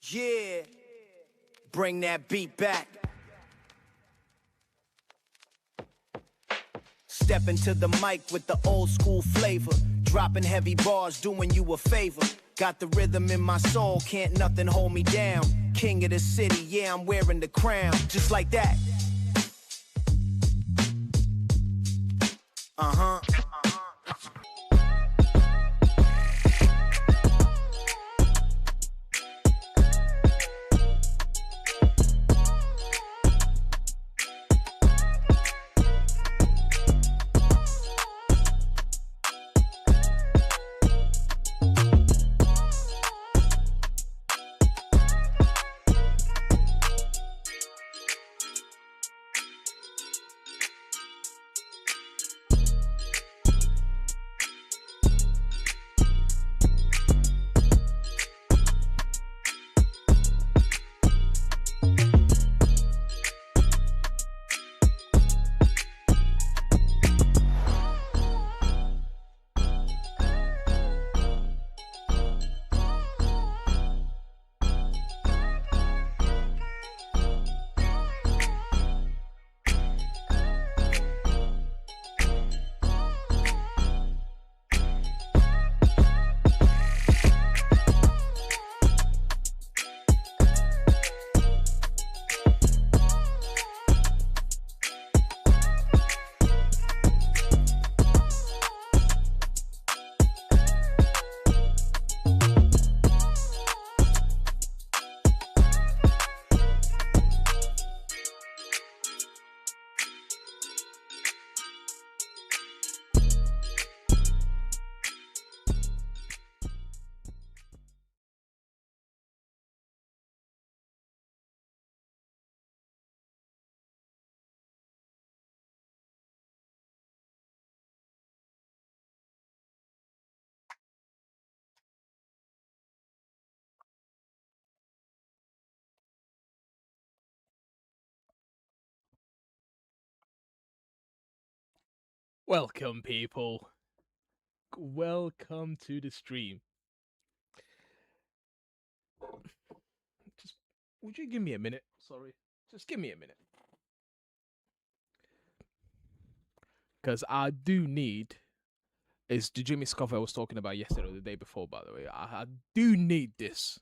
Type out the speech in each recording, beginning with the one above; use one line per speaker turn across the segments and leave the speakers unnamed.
Yeah, bring that beat back. Step into the mic with the old school flavor. Dropping heavy bars, doing you a favor. Got the rhythm in my soul, can't nothing hold me down. King of the city, yeah, I'm wearing the crown. Just like that. Uh-huh.
Welcome, people. Welcome to the stream. Just, would you give me a minute? Sorry. Just give me a minute. Because I do need... It's the Jimmy Scoff I was talking about yesterday or the day before, by the way. I do need this.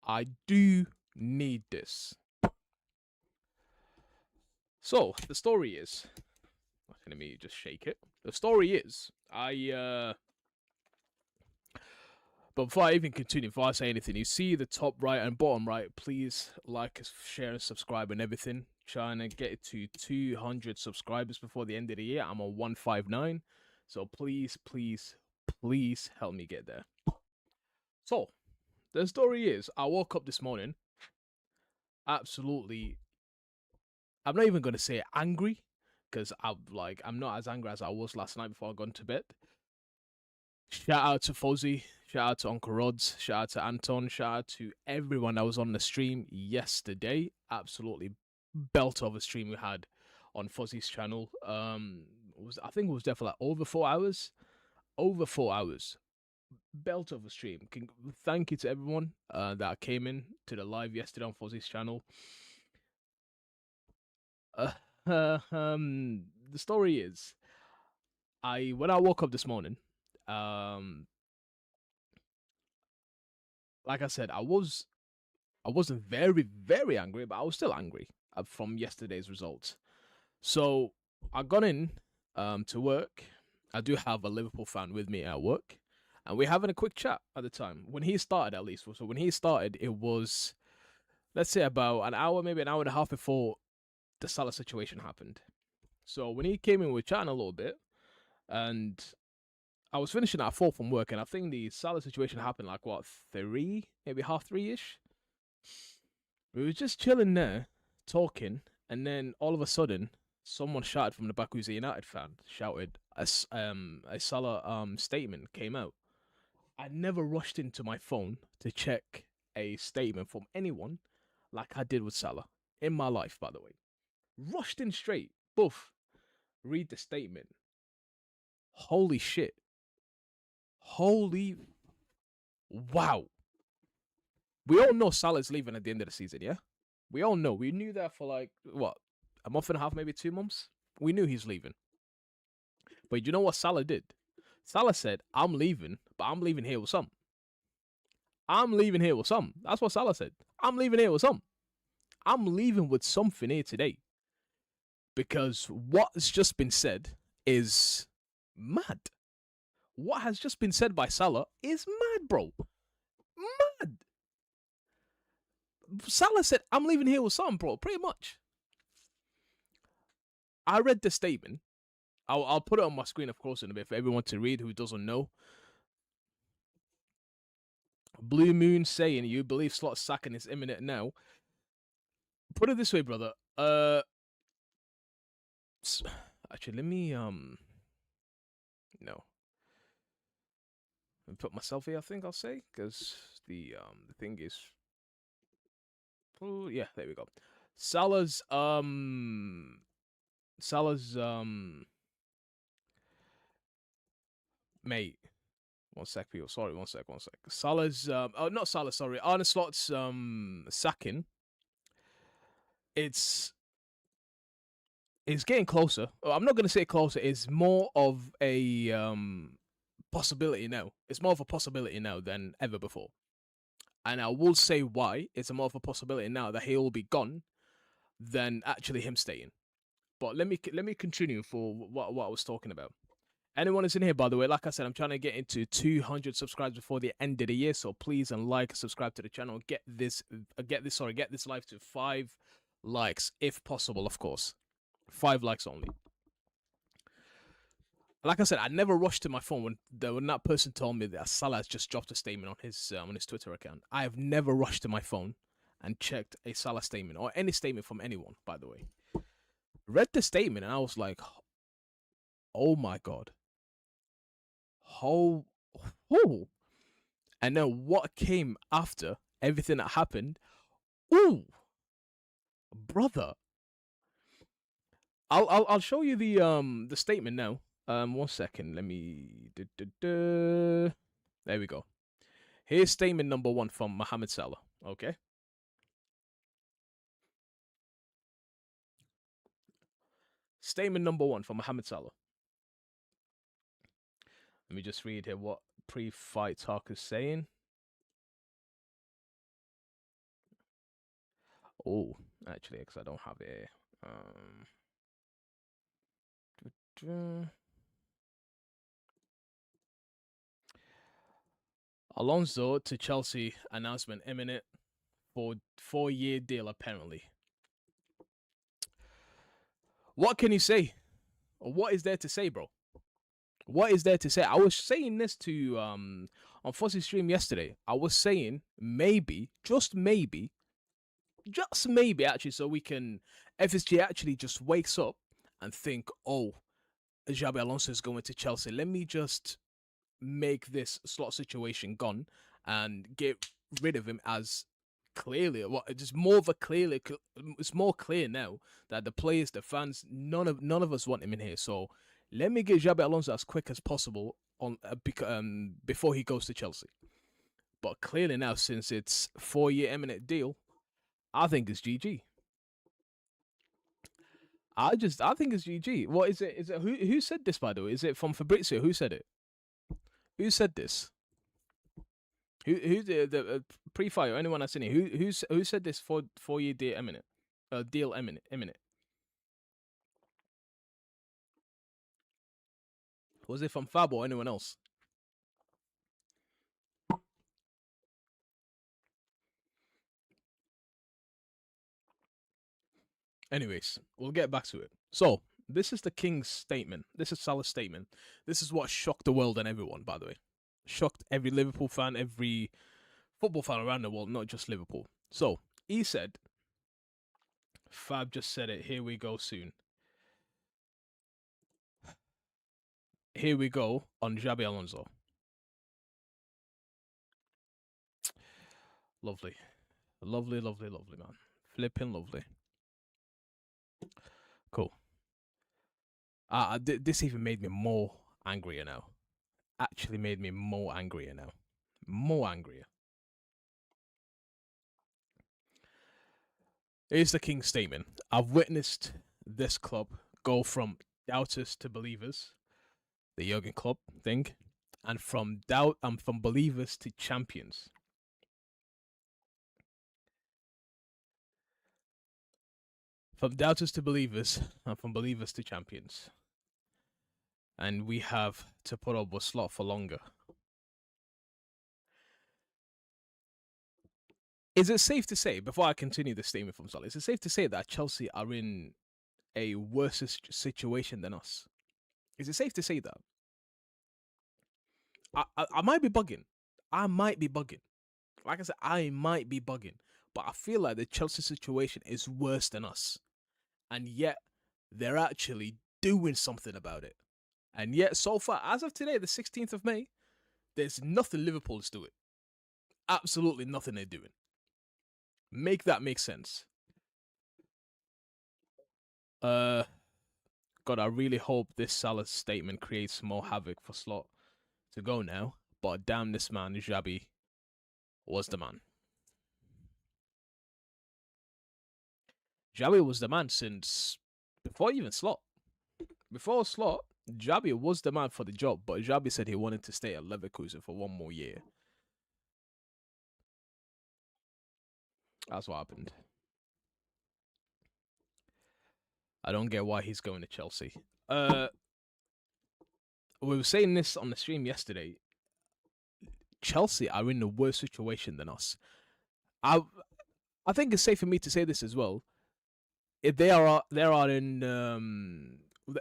I do need this. So, the story is... Let me just shake it. The story is, But before I even continue, before I say anything, you see the top right and bottom right, please like, share, and subscribe and everything. Trying to get it to 200 subscribers before the end of the year. I'm on 159. So please, please, please help me get there. So, the story is, I woke up this morning absolutely... I'm not even going to say angry, because I'm not as angry as I was last night before I got to bed. Shout out to 𝗧𝗶𝗸, shout out to Uncle Rods, shout out to Anton, shout out to everyone that was on the stream yesterday. Absolutely belt of a stream we had on 𝗧𝗶𝗸's channel. I think it was definitely like over 4 hours. Over 4 hours. Belt of a stream. Thank you to everyone that came in to the live yesterday on 𝗧𝗶𝗸's channel. The story is, when I woke up this morning, like I said, I wasn't very, very angry, but I was still angry from yesterday's results. So I got in to work. I do have a Liverpool fan with me at work, and we're having a quick chat at the time. When he started, at least. So when he started, it was, let's say, about an hour, maybe an hour and a half before the Salah situation happened. So when he came in, we were chatting a little bit, and I was finishing at 4 from work, and I think the Salah situation happened like, what, 3? Maybe half 3-ish? We were just chilling there, talking, and then all of a sudden, someone shouted from the back who's a United fan, shouted, a Salah statement came out. I never rushed into my phone to check a statement from anyone like I did with Salah in my life, by the way. Rushed in straight, boof, read the statement. Holy shit. Holy wow. We all know Salah's leaving at the end of the season, yeah? We all know. We knew that for like, what, a month and a half, maybe 2 months? We knew he's leaving. But you know what Salah did? Salah said, I'm leaving, but I'm leaving here with some. I'm leaving here with some. That's what Salah said. I'm leaving here with some. I'm leaving with something here today. Because what's just been said is mad. What has just been said by Salah is mad, bro. Mad. Salah said, I'm leaving here with something, bro. Pretty much. I read the statement. I'll put it on my screen, of course, in a bit for everyone to read who doesn't know. Blue Moon saying, you believe slot sacking is imminent now. Put it this way, brother. Actually, let me, no. Let me put myself here, I think I'll say, because the thing is, oh, yeah, there we go. Salah's, mate, one sec, people. Sorry, one sec. Salah's, not Salah, sorry. Arne Slot's, sacking. It's getting closer. I'm not going to say closer. It's more of a, possibility now. It's more of a possibility now than ever before. And I will say why it's more of a possibility now that he'll be gone than actually him staying. But let me continue for what I was talking about. Anyone is in here, by the way, like I said, I'm trying to get into 200 subscribers before the end of the year. So please subscribe to the channel. Get this live to 5 likes, if possible, of course. 5 likes only. Like I said, I never rushed to my phone when that person told me that Salah has just dropped a statement on his Twitter account. I have never rushed to my phone and checked a Salah statement or any statement from anyone, by the way. Read the statement and I was like, oh my God. Oh. And then what came after everything that happened? Ooh, brother. I'll show you the statement now. 1 second. Let me. There we go. Here's statement number 1 from Mohamed Salah. Okay. Statement number 1 from Mohamed Salah. Let me just read here what pre-fight talk is saying. Oh, actually, because I don't have it. Alonso to Chelsea announcement imminent for 4-year deal apparently. What can you say? Or what is there to say, bro? What is there to say? I was saying this to on Fuzzy's stream yesterday. I was saying maybe, just maybe, actually, so we can FSG actually just wakes up and think, oh, 𝗧𝗶𝗸 Alonso is going to Chelsea. Let me just make this slot situation gone and get rid of him as clearly. It's more of a clearly. It's more clear now that the players, the fans, none of us want him in here. So let me get 𝗧𝗶𝗸 Alonso as quick as possible on before he goes to Chelsea. But clearly now, since it's 4-year imminent deal, I think it's GG. I think it's GG. What is it? Is it who said this, by the way? Is it from 𝗶𝗸? Who said it? Who said this? Who the pre-fire? Anyone that's in here? Who said this 4-year deal imminent? Deal imminent. Was it from Fab or anyone else? Anyways, we'll get back to it. So, this is the King's statement. This is Salah's statement. This is what shocked the world and everyone, by the way. Shocked every Liverpool fan, every football fan around the world, not just Liverpool. So, he said, Fab just said it, here we go soon. Here we go on 𝗧𝗶𝗸 Alonso. Lovely. Lovely, lovely, lovely, man. Flipping lovely. Cool. This even made me more angrier now. Actually made me more angrier now. More angrier. Here's the King's statement. I've witnessed this club go from doubters to believers, the Jurgen Klopp thing, and from believers to champions. From doubters to believers, and from believers to champions. And we have to put up a slot for longer. Is it safe to say, before I continue the statement from Salah, is it safe to say that Chelsea are in a worse situation than us? Is it safe to say that? I might be bugging. I might be bugging. Like I said, I might be bugging. But I feel like the Chelsea situation is worse than us. And yet, they're actually doing something about it. And yet, so far, as of today, the 16th of May, there's nothing Liverpool is doing. Absolutely nothing they're doing. Make that make sense. God, I really hope this Salah statement creates more havoc for Slot to go now. But damn, this man, 𝗧𝗶𝗸, was the man. 𝗧𝗶𝗸 was the man since before even Slot. Before Slot, 𝗧𝗶𝗸 was the man for the job, but 𝗧𝗶𝗸 said he wanted to stay at Leverkusen for one more year. That's what happened. I don't get why he's going to Chelsea. We were saying this on the stream yesterday. Chelsea are in a worse situation than us. I think it's safe for me to say this as well. If they are in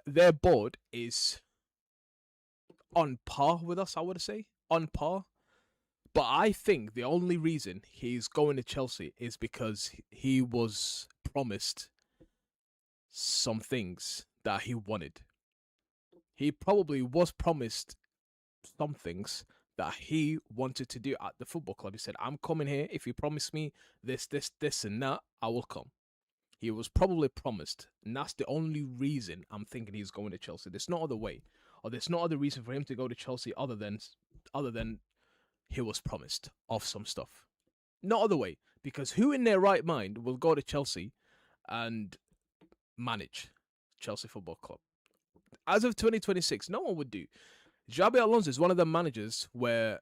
their board is on par with us, I would say. On par. But I think the only reason he's going to Chelsea is because he was promised some things that he wanted. He probably was promised some things that he wanted to do at the football club. He said, I'm coming here. If you promise me this, and that, I will come. He was probably promised. And that's the only reason I'm thinking he's going to Chelsea. There's no other way. Or there's no other reason for him to go to Chelsea other than he was promised of some stuff. No other way. Because who in their right mind will go to Chelsea and manage Chelsea Football Club? As of 2026, no one would do. 𝗧𝗶𝗸 Alonso is one of the managers where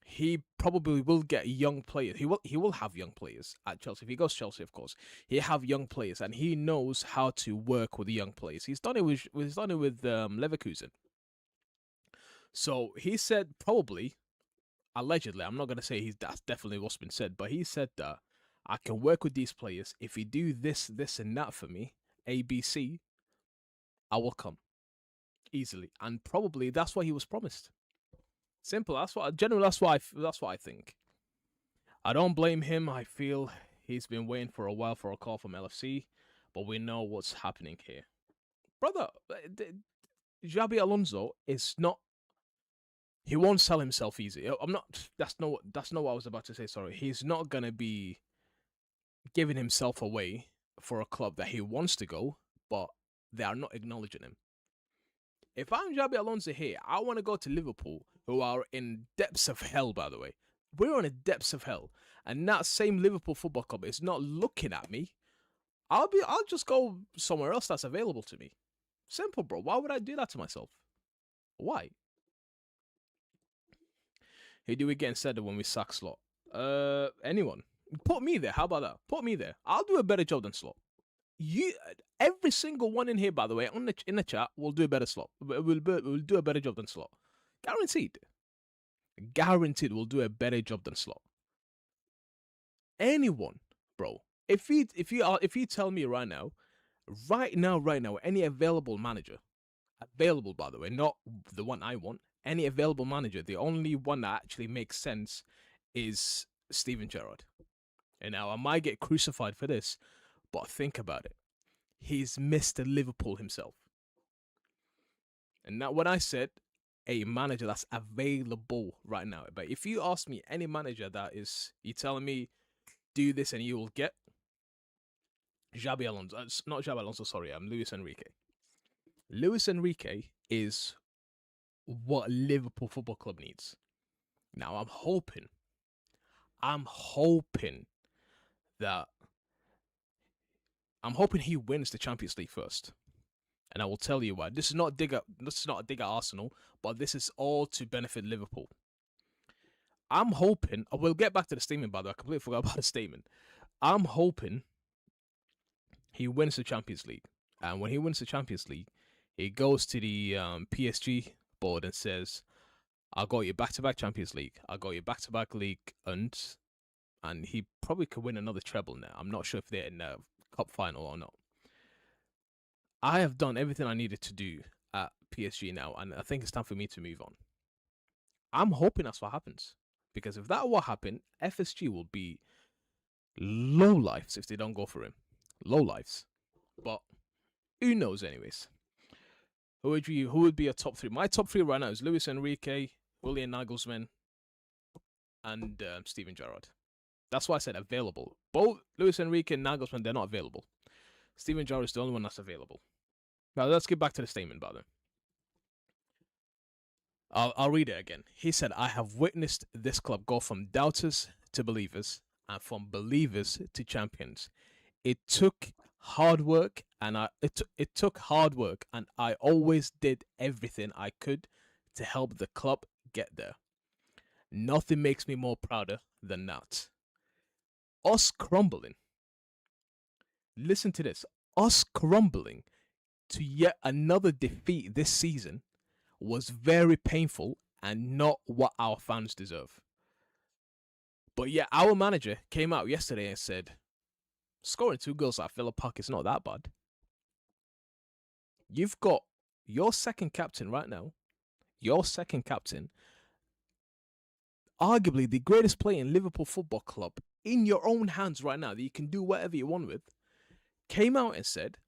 he probably will get young players. He will have young players at Chelsea. If he goes to Chelsea, of course, he have young players, and he knows how to work with the young players. He's done it with Leverkusen. So he said, probably, allegedly, I'm not gonna say that's definitely what's been said, but he said that I can work with these players. If you do this, and that for me, A, B, C, I will come easily, and probably that's what he was promised. Simple. That's what I think. I don't blame him. I feel he's been waiting for a while for a call from LFC, but we know what's happening here, brother. 𝗧𝗶𝗸 Alonso is not. He won't sell himself easy. I'm not. That's not what I was about to say. Sorry. He's not gonna be giving himself away for a club that he wants to go, but they are not acknowledging him. If I'm 𝗧𝗶𝗸 Alonso here, I want to go to Liverpool, who are in depths of hell, by the way. We're in the depths of hell. And that same Liverpool Football Club is not looking at me. I'll just go somewhere else that's available to me. Simple, bro. Why would I do that to myself? Why? Who do we get instead of when we sack Slot? Anyone. Put me there. How about that? Put me there. I'll do a better job than Slot. Every single one in here, by the way, in the chat, will do a better Slot. We'll do a better job than Slot. Guaranteed. Guaranteed we'll do a better job than Slot. Anyone, bro. If you tell me right now, any available manager, available, by the way, not the one I want, any available manager, the only one that actually makes sense is Steven Gerrard. And now I might get crucified for this, but think about it. He's Mr. Liverpool himself. And now when I said a manager that's available right now, but if you ask me any manager that is, you telling me do this and you will get 𝗧𝗶𝗸 Alonso. Not 𝗧𝗶𝗸 Alonso, sorry, I'm Luis Enrique. Luis Enrique is what Liverpool Football Club needs. Now I'm hoping that I'm hoping he wins the Champions League first. And I will tell you why. This is not a dig at Arsenal, but this is all to benefit Liverpool. I'm hoping, we'll get back to the statement, by the way. I completely forgot about the statement. I'm hoping he wins the Champions League. And when he wins the Champions League, he goes to the PSG board and says, I got you back-to-back Champions League. I got you back-to-back league. And he probably could win another treble now. I'm not sure if they're in the cup final or not. I have done everything I needed to do at PSG now, and I think it's time for me to move on. I'm hoping that's what happens. Because if that what happened, FSG will be low lives if they don't go for him. Low lives. But who knows anyways. Who would be your top three? My top three right now is Luis Enrique, Julian Nagelsmann, and Steven Gerrard. That's why I said available. Both Luis Enrique and Nagelsmann, they're not available. Steven Gerrard is the only one that's available. Now let's get back to the statement about them. I'll read it again. He said, I have witnessed this club go from doubters to believers and from believers to champions. It took hard work and it took hard work and I always did everything I could to help the club get there. Nothing makes me more prouder than that. Us crumbling. Listen to this. Us crumbling to yet another defeat this season was very painful and not what our fans deserve. But yet our manager came out yesterday and said, scoring 2 goals at Villa Park is not that bad. You've got your second captain right now, arguably the greatest player in Liverpool Football Club, in your own hands right now that you can do whatever you want with, came out and said,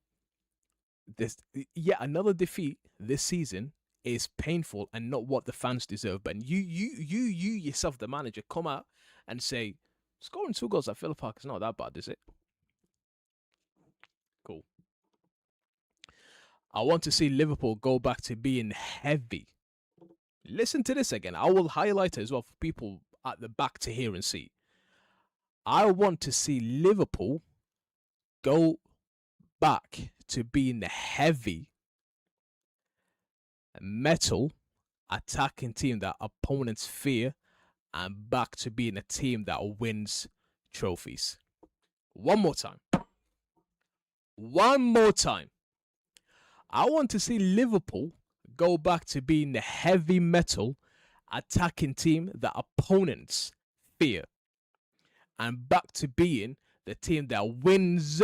this yet another defeat this season is painful and not what the fans deserve. But you yourself, the manager, come out and say, scoring 2 goals at Villa Park is not that bad, is it? Cool. I want to see Liverpool go back to being heavy. Listen to this again. I will highlight it as well for people at the back to hear and see. I want to see Liverpool go back to being the heavy metal attacking team that opponents fear and back to being a team that wins trophies. One more time. I want to see Liverpool go back to being the heavy metal attacking team that opponents fear and back to being the team that wins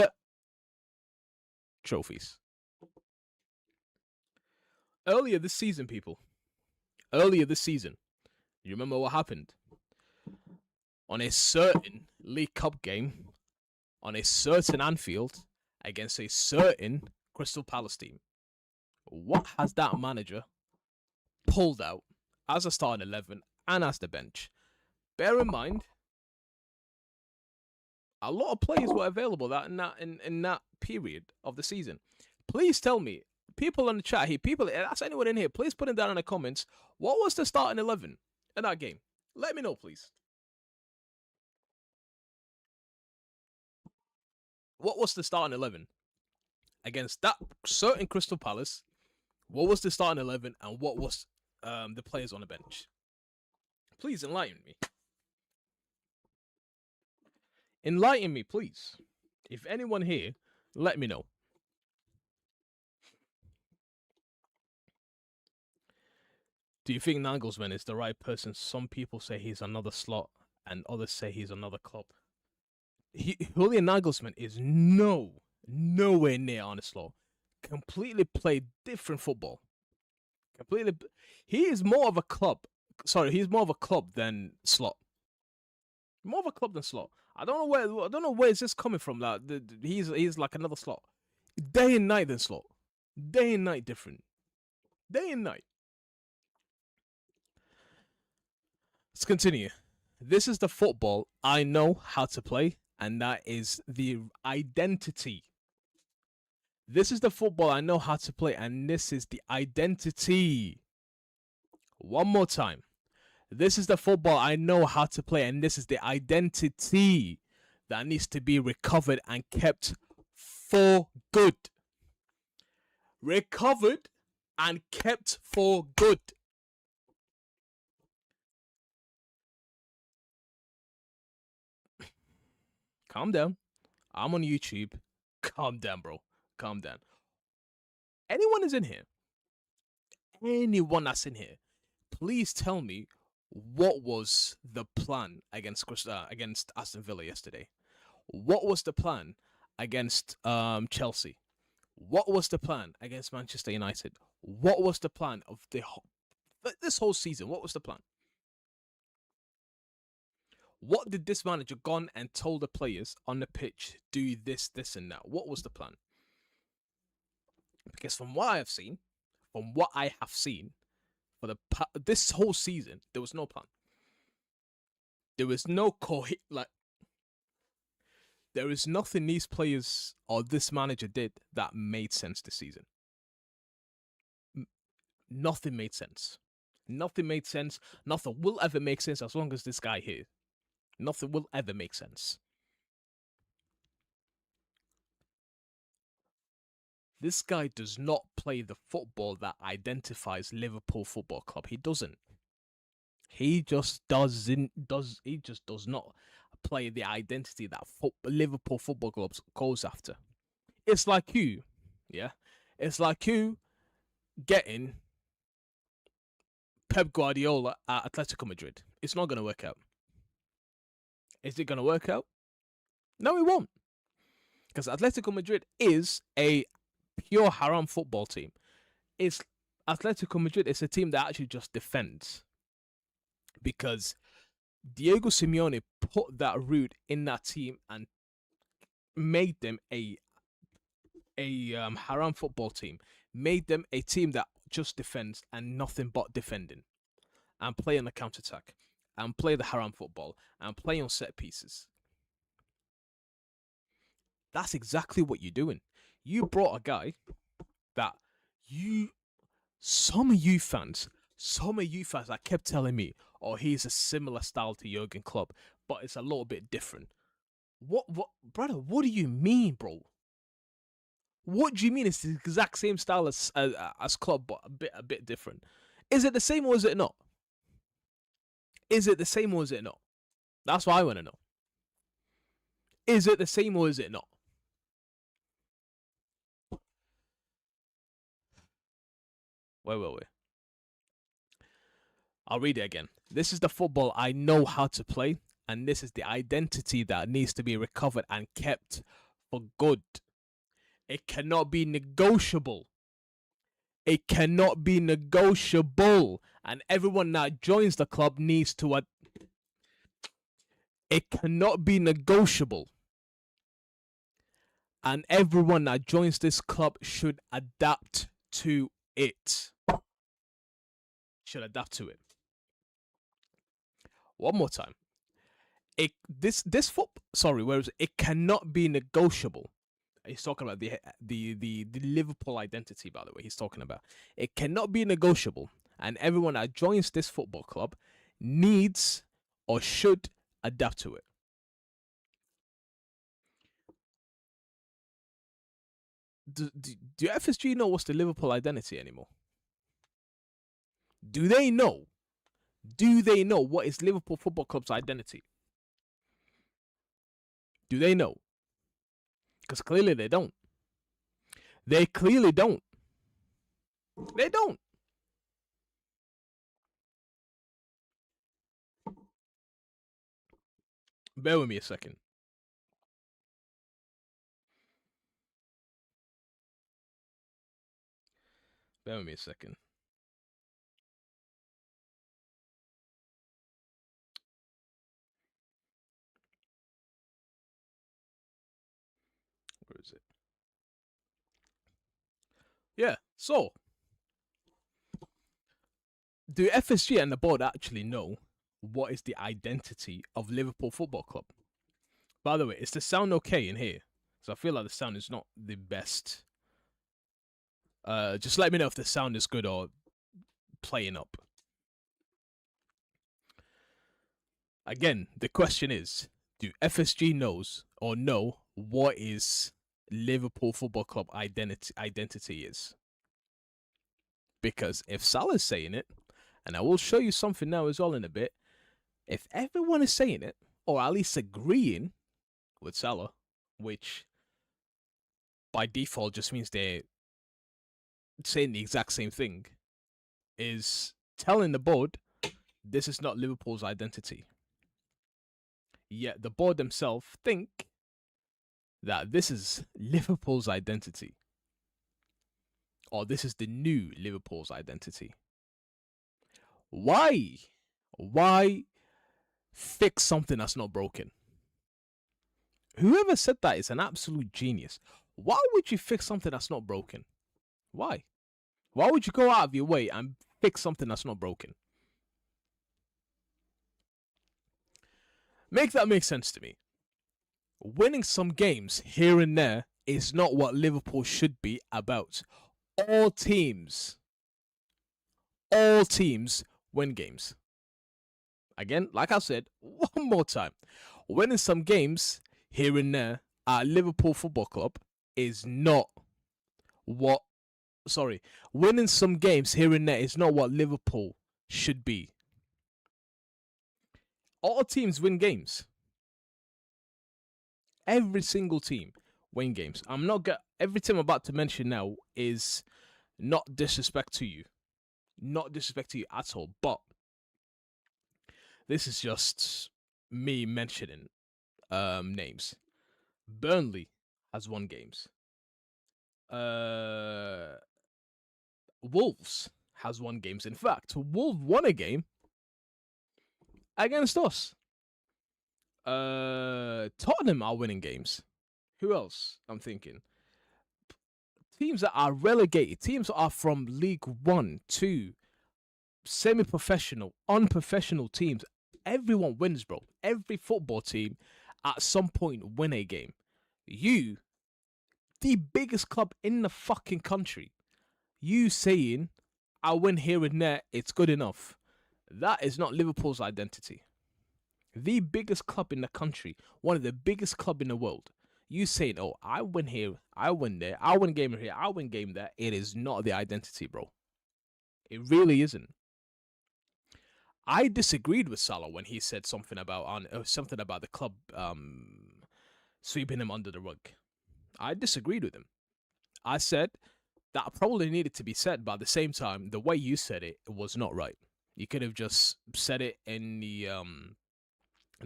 trophies. Earlier this season, people. You remember what happened? On a certain League Cup game, on a certain Anfield, against a certain Crystal Palace team. What has that manager pulled out as a starting 11 and as the bench? Bear in mind, a lot of players were available in that period of the season. Please tell me, people on the chat here, ask anyone in here, please put it down in the comments. What was the starting 11 in that game? Let me know, please. What was the starting 11 against that certain Crystal Palace? What was the starting 11 and what was the players on the bench? Please enlighten me. Enlighten me, please. If anyone here, let me know. Do you think Nagelsmann is the right person? Some people say he's another slot and others say he's another club. Julian Nagelsmann is nowhere near on a slot. Completely played different football. He is more of a club. Sorry, he's more of a club than slot. More of a club than slot. I don't know where is this coming from. Like he's like another slot. Day and night than slot. Day and night different. Day and night. Let's continue. This is the football I know how to play, and that is the identity. This is the football I know how to play, and this is the identity. One more time. This is the football I know how to play, and this is the identity that needs to be recovered and kept for good. Recovered and kept for good. Calm down. I'm on YouTube. Calm down, bro. Calm down. Anyone is in here? Anyone that's in here? Please tell me what was the plan against Aston Villa yesterday? What was the plan against Chelsea? What was the plan against Manchester United? What was the plan of this whole season? What was the plan? What did this manager gone and told the players on the pitch, do this, this, and that? What was the plan? Because from what I have seen, for this whole season, there was no plan. There was no there is nothing these players or this manager did that made sense this season. Nothing made sense. Nothing made sense. Nothing will ever make sense as long as this guy here. Nothing will ever make sense. This guy does not play the football that identifies Liverpool Football Club. He doesn't. He just does not play the identity that Liverpool Football Club goes after. It's like you, yeah? It's like you getting Pep Guardiola at Atletico Madrid. It's not going to work out. Is it going to work out? No, it won't. Because Atletico Madrid is a pure haram football team. Atletico Madrid is a team that actually just defends. Because Diego Simeone put that root in that team and made them a haram football team. Made them a team that just defends and nothing but defending. And play on the counter-attack. And play the haram football. And play on set pieces. That's exactly what you're doing. You brought a guy that some of you fans that kept telling me, oh, he's a similar style to Jurgen Klopp, but it's a little bit different. What, brother, what do you mean, bro? What do you mean it's the exact same style as Klopp, but a bit different? Is it the same or is it not? Is it the same or is it not? That's what I want to know. Is it the same or is it not? Wait. I'll read it again. This is the football I know how to play, and this is the identity that needs to be recovered and kept for good. It cannot be negotiable. It cannot be negotiable. And everyone that joins the club needs to... It cannot be negotiable. And everyone that joins this club should adapt to it. Should adapt to it. One more time. It cannot be negotiable. He's talking about the Liverpool identity, by the way. He's talking about it cannot be negotiable, and everyone that joins this football club needs or should adapt to it. Do FSG know what's the Liverpool identity anymore? Do they know? Do they know what is Liverpool Football Club's identity? Do they know? Because clearly they don't. They clearly don't. They don't. Bear with me a second. Bear with me a second. Where is it? Yeah, so do FSG and the board actually know what is the identity of Liverpool Football Club? By the way, is the sound okay in here? So I feel like the sound is not the best. Just let me know if the sound is good or playing up. Again, the question is, do FSG know what is Liverpool Football Club identity is. Because if Salah's saying it, and I will show you something now as well in a bit, if everyone is saying it, or at least agreeing with Salah, which by default just means they're saying the exact same thing, is telling the board this is not Liverpool's identity. Yet the board themselves think that this is Liverpool's identity. Or this is the new Liverpool's identity. Why? Why fix something that's not broken? Whoever said that is an absolute genius. Why would you fix something that's not broken? Why? Why would you go out of your way and fix something that's not broken? Make that make sense to me. Winning some games here and there is not what Liverpool should be about. All teams win games. Again, like I said, one more time. Winning some games here and there at Liverpool Football Club is not what... winning some games here and there is not what Liverpool should be. All teams win games. Every single team win games. Every team I'm about to mention now is not disrespect to you. Not disrespect to you at all. But this is just me mentioning names. Burnley has won games. Wolves has won games. In fact, Wolves won a game against us. Tottenham are winning games. Who else? I'm thinking. Teams that are relegated. Teams that are from League 1, 2, semi-professional, unprofessional teams. Everyone wins, bro. Every football team at some point win a game. You, the biggest club in the fucking country, you saying, I win here and there, it's good enough. That is not Liverpool's identity. The biggest club in the country, one of the biggest club in the world, you saying, oh, I win here, I win there, I win game here, I win game there, it is not the identity, bro. It really isn't. I disagreed with Salah when he said something about the club sweeping him under the rug. I disagreed with him. I said that probably needed to be said, but at the same time, the way you said it was not right. You could have just said it in the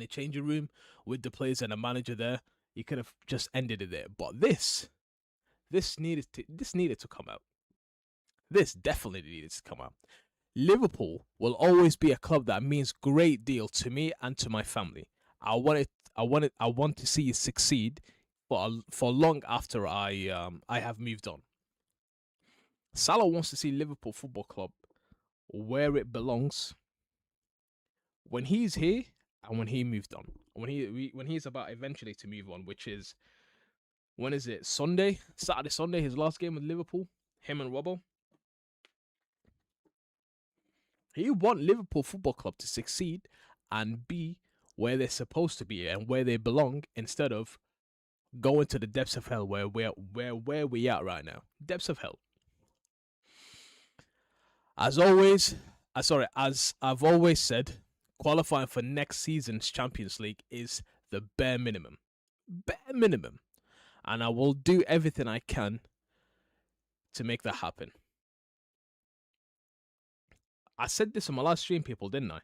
changing room with the players and the manager there. You could have just ended it there. But this needed to come out. This definitely needed to come out. Liverpool will always be a club that means great deal to me and to my family. I want to see you succeed for long after I have moved on. Salah wants to see Liverpool Football Club where it belongs when he's here and when he moved on. When he's about eventually to move on, which is, when is it? Saturday, Sunday, his last game with Liverpool, him and Robbo. He want Liverpool Football Club to succeed and be where they're supposed to be and where they belong, instead of going to the depths of hell where we at right now. Depths of hell. As I've always said, qualifying for next season's Champions League is the bare minimum. Bare minimum. And I will do everything I can to make that happen. I said this in my last stream, people, didn't I?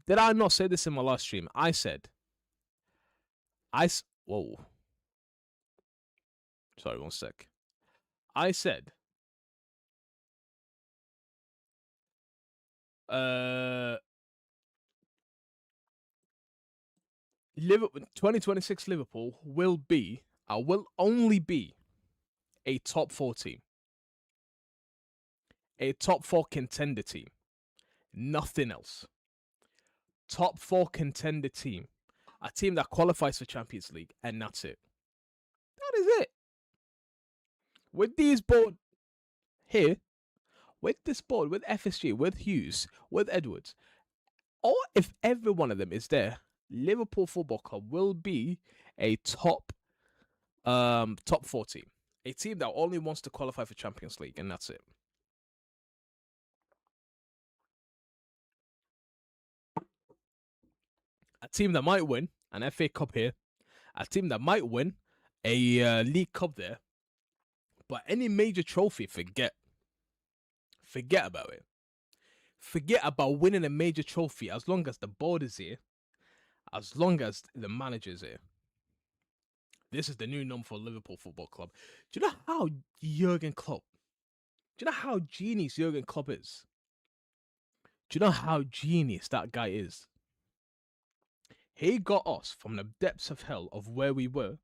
Did I not say this in my last stream? I said, whoa. Sorry, one sec. I said, Liverpool 2026 Liverpool will only be a top 4 team. A top 4 contender team. Nothing else. Top 4 contender team. A team that qualifies for Champions League, and that's it. That is it. With these board here, with this board, with FSG, with Hughes, with Edwards, or if every one of them is there, Liverpool Football Club will be a top top 4 team. A team that only wants to qualify for Champions League, and that's it. A team that might win an FA Cup here. A team that might win a League Cup there. But any major trophy, forget. Forget about it. Forget about winning a major trophy as long as the board is here. As long as the manager is here. This is the new norm for Liverpool Football Club. Do you know how Jurgen Klopp? Do you know how genius Jurgen Klopp is? Do you know how genius that guy is? He got us from the depths of hell of where we were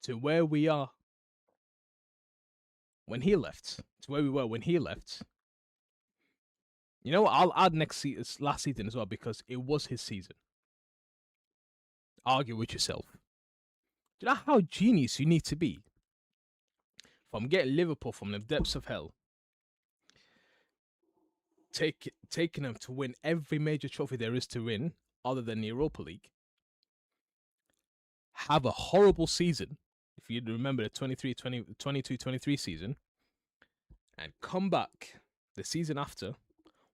to where we are when he left. To where we were when he left. You know what? I'll add last season as well because it was his season. Argue with yourself. Do you know how genius you need to be? From getting Liverpool from the depths of hell, taking them to win every major trophy there is to win, other than the Europa League. Have a horrible season, if you remember the 22-23 season, and come back the season after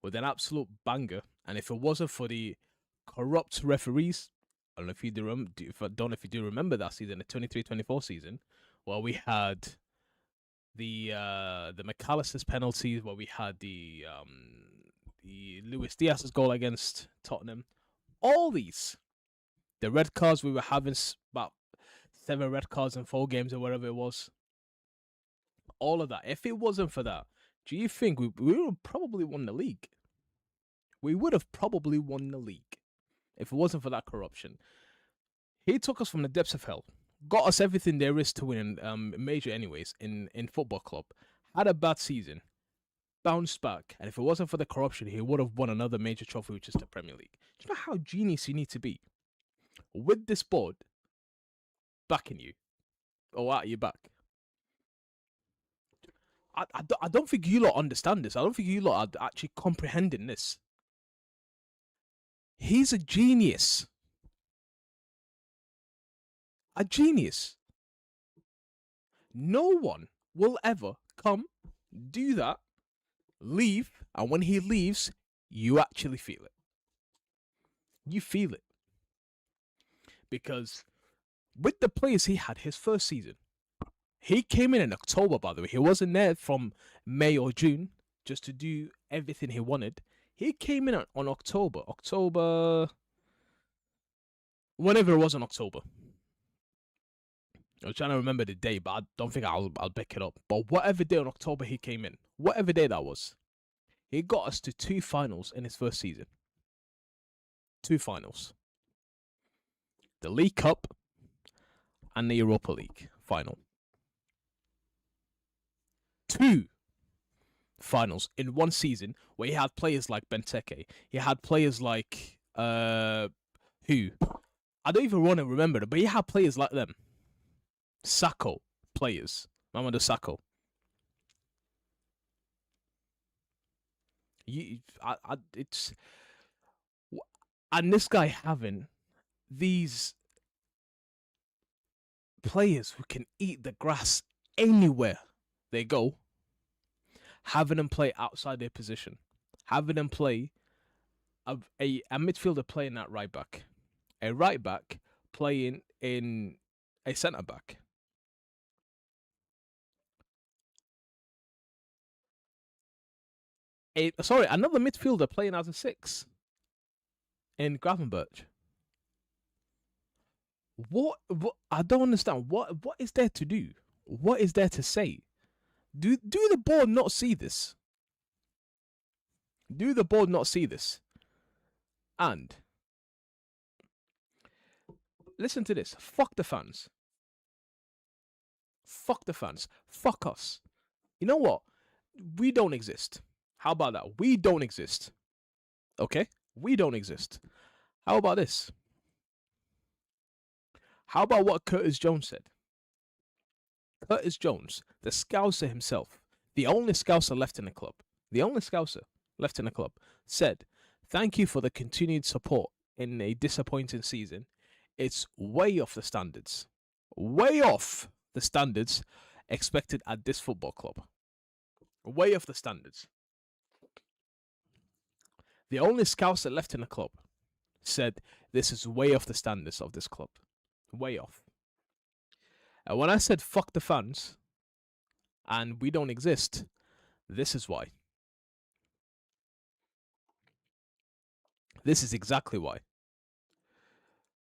with an absolute banger. And if it wasn't for the corrupt referees, I don't know if you do remember that season, the 23-24 season, where we had the McAllister's penalties, where we had the Luis Diaz's goal against Tottenham. All these, the red cards, we were having about 7 red cards in 4 games or whatever it was. All of that. If it wasn't for that, do you think we would have probably won the league? We would have probably won the league if it wasn't for that corruption. He took us from the depths of hell, got us everything there is to win, major anyways, in football club. Had a bad season, bounced back, and if it wasn't for the corruption, he would have won another major trophy, which is the Premier League. Do you know how genius you need to be? With this board backing you, or at your back. I don't think you lot understand this. I don't think you lot are actually comprehending this. He's a genius. A genius. No one will ever come, do that, leave, and when he leaves, you actually feel it. You feel it. Because with the players he had his first season, he came in October, by the way. He wasn't there from May or June just to do everything he wanted. He came in on October, whenever it was in October. I was trying to remember the day, but I don't think I'll pick it up. But whatever day in October he came in, whatever day that was, he got us to 2 finals in his first season. 2 finals. The League Cup and the Europa League final. 2 finals in one season where he had players like Benteke. He had players like who? I don't even want to remember them, but he had players like them. Sakho players. Mohamed Sakho. It's and this guy having these players who can eat the grass anywhere they go, having them play outside their position, having them play a midfielder playing at right back, a right back playing in a centre back. Another midfielder playing as a 6 in Gravenberch. What I don't understand. What is there to do? What is there to say? Do the board not see this? Do the board not see this? And listen to this. Fuck the fans. Fuck the fans. Fuck us. You know what? We don't exist. How about that? We don't exist. Okay? We don't exist. How about this? How about what Curtis Jones said? Curtis Jones, the Scouser himself, the only Scouser left in the club, said, "Thank you for the continued support in a disappointing season. It's way off the standards. Way off the standards expected at this football club. Way off the standards. The only scouts that left in the club said this is way off the standards of this club. Way off. And when I said fuck the fans and we don't exist, this is why. This is exactly why.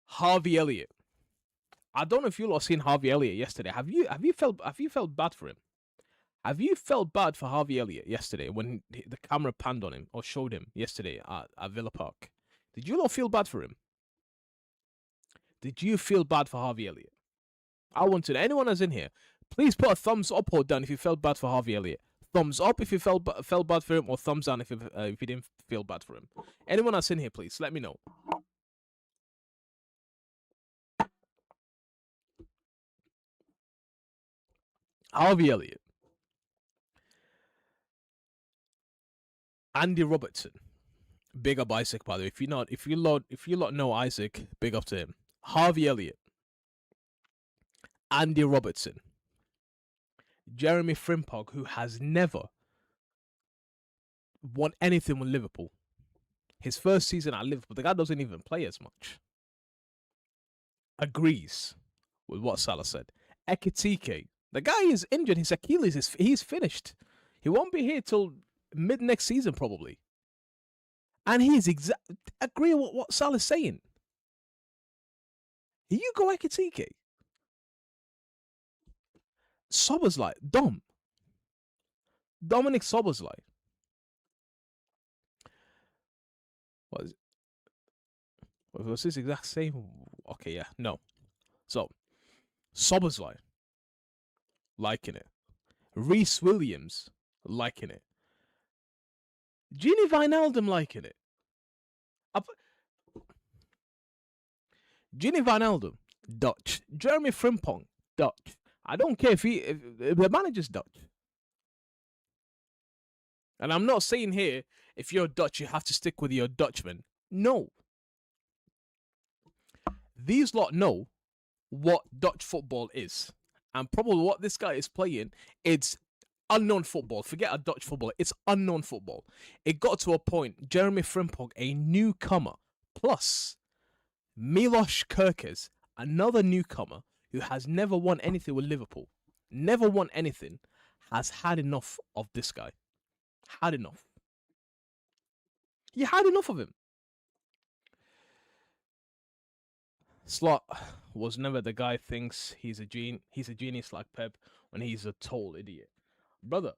Harvey Elliott. I don't know if you lot seen Harvey Elliott yesterday. Have you felt bad for him? Have you felt bad for Harvey Elliott yesterday when the camera panned on him or showed him yesterday at Villa Park? Did you lot feel bad for him? Did you feel bad for Harvey Elliott? I want to know. Anyone that's in here, please put a thumbs up or down if you felt bad for Harvey Elliott. Thumbs up if you felt bad for him, or thumbs down if you didn't feel bad for him. Anyone that's in here, please let me know. Harvey Elliott. Andy Robertson. Big up Isaac, by the way. If you lot know Isaac, big up to him. Harvey Elliott. Andy Robertson. Jeremy Frimpong, who has never won anything with Liverpool. His first season at Liverpool, the guy doesn't even play as much. Agrees with what Salah said. Ekitike. The guy is injured. His Achilles he's finished. He won't be here till mid next season probably. And he's agree with what Salah's saying. You go Ekitike. Szoboszlai. Dominic Szoboszlai. What is it? Was this exact same? Okay, yeah, no. So, Szoboszlai. Liking it. Reece Williams. Liking it. Gini Wijnaldum liking it. Gini Wijnaldum, Dutch. Jeremy Frimpong, Dutch. I don't care if the manager's Dutch. And I'm not saying here, if you're Dutch, you have to stick with your Dutchman. No. These lot know what Dutch football is. And probably what this guy is playing, it's unknown football. Forget a Dutch football. It's unknown football. It got to a point, Jeremy Frimpong, a newcomer, plus Milos Kerkez, another newcomer who has never won anything with Liverpool, never won anything, has had enough of this guy. Had enough. He had enough of him. Slot was never the guy thinks he's a genius like Pep when he's a total idiot. Brother,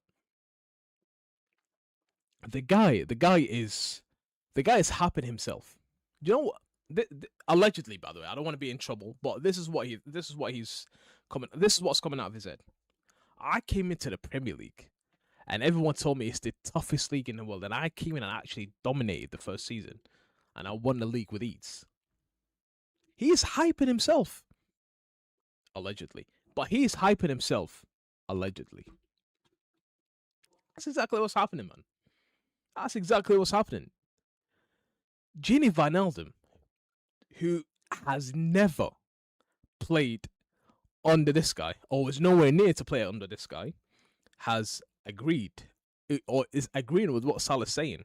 the guy is happing himself. Do you know what? Allegedly, by the way, I don't want to be in trouble, but this is what's coming out of his head. I came into the Premier League, and everyone told me it's the toughest league in the world, and I came in and actually dominated the first season, and I won the league with ease. He's hyping himself, allegedly, but he's hyping himself, allegedly. That's exactly what's happening, man. That's exactly what's happening. Gini Wijnaldum, who has never played under this guy, or was nowhere near to play under this guy, has agreed, or is agreeing with what Salah's saying.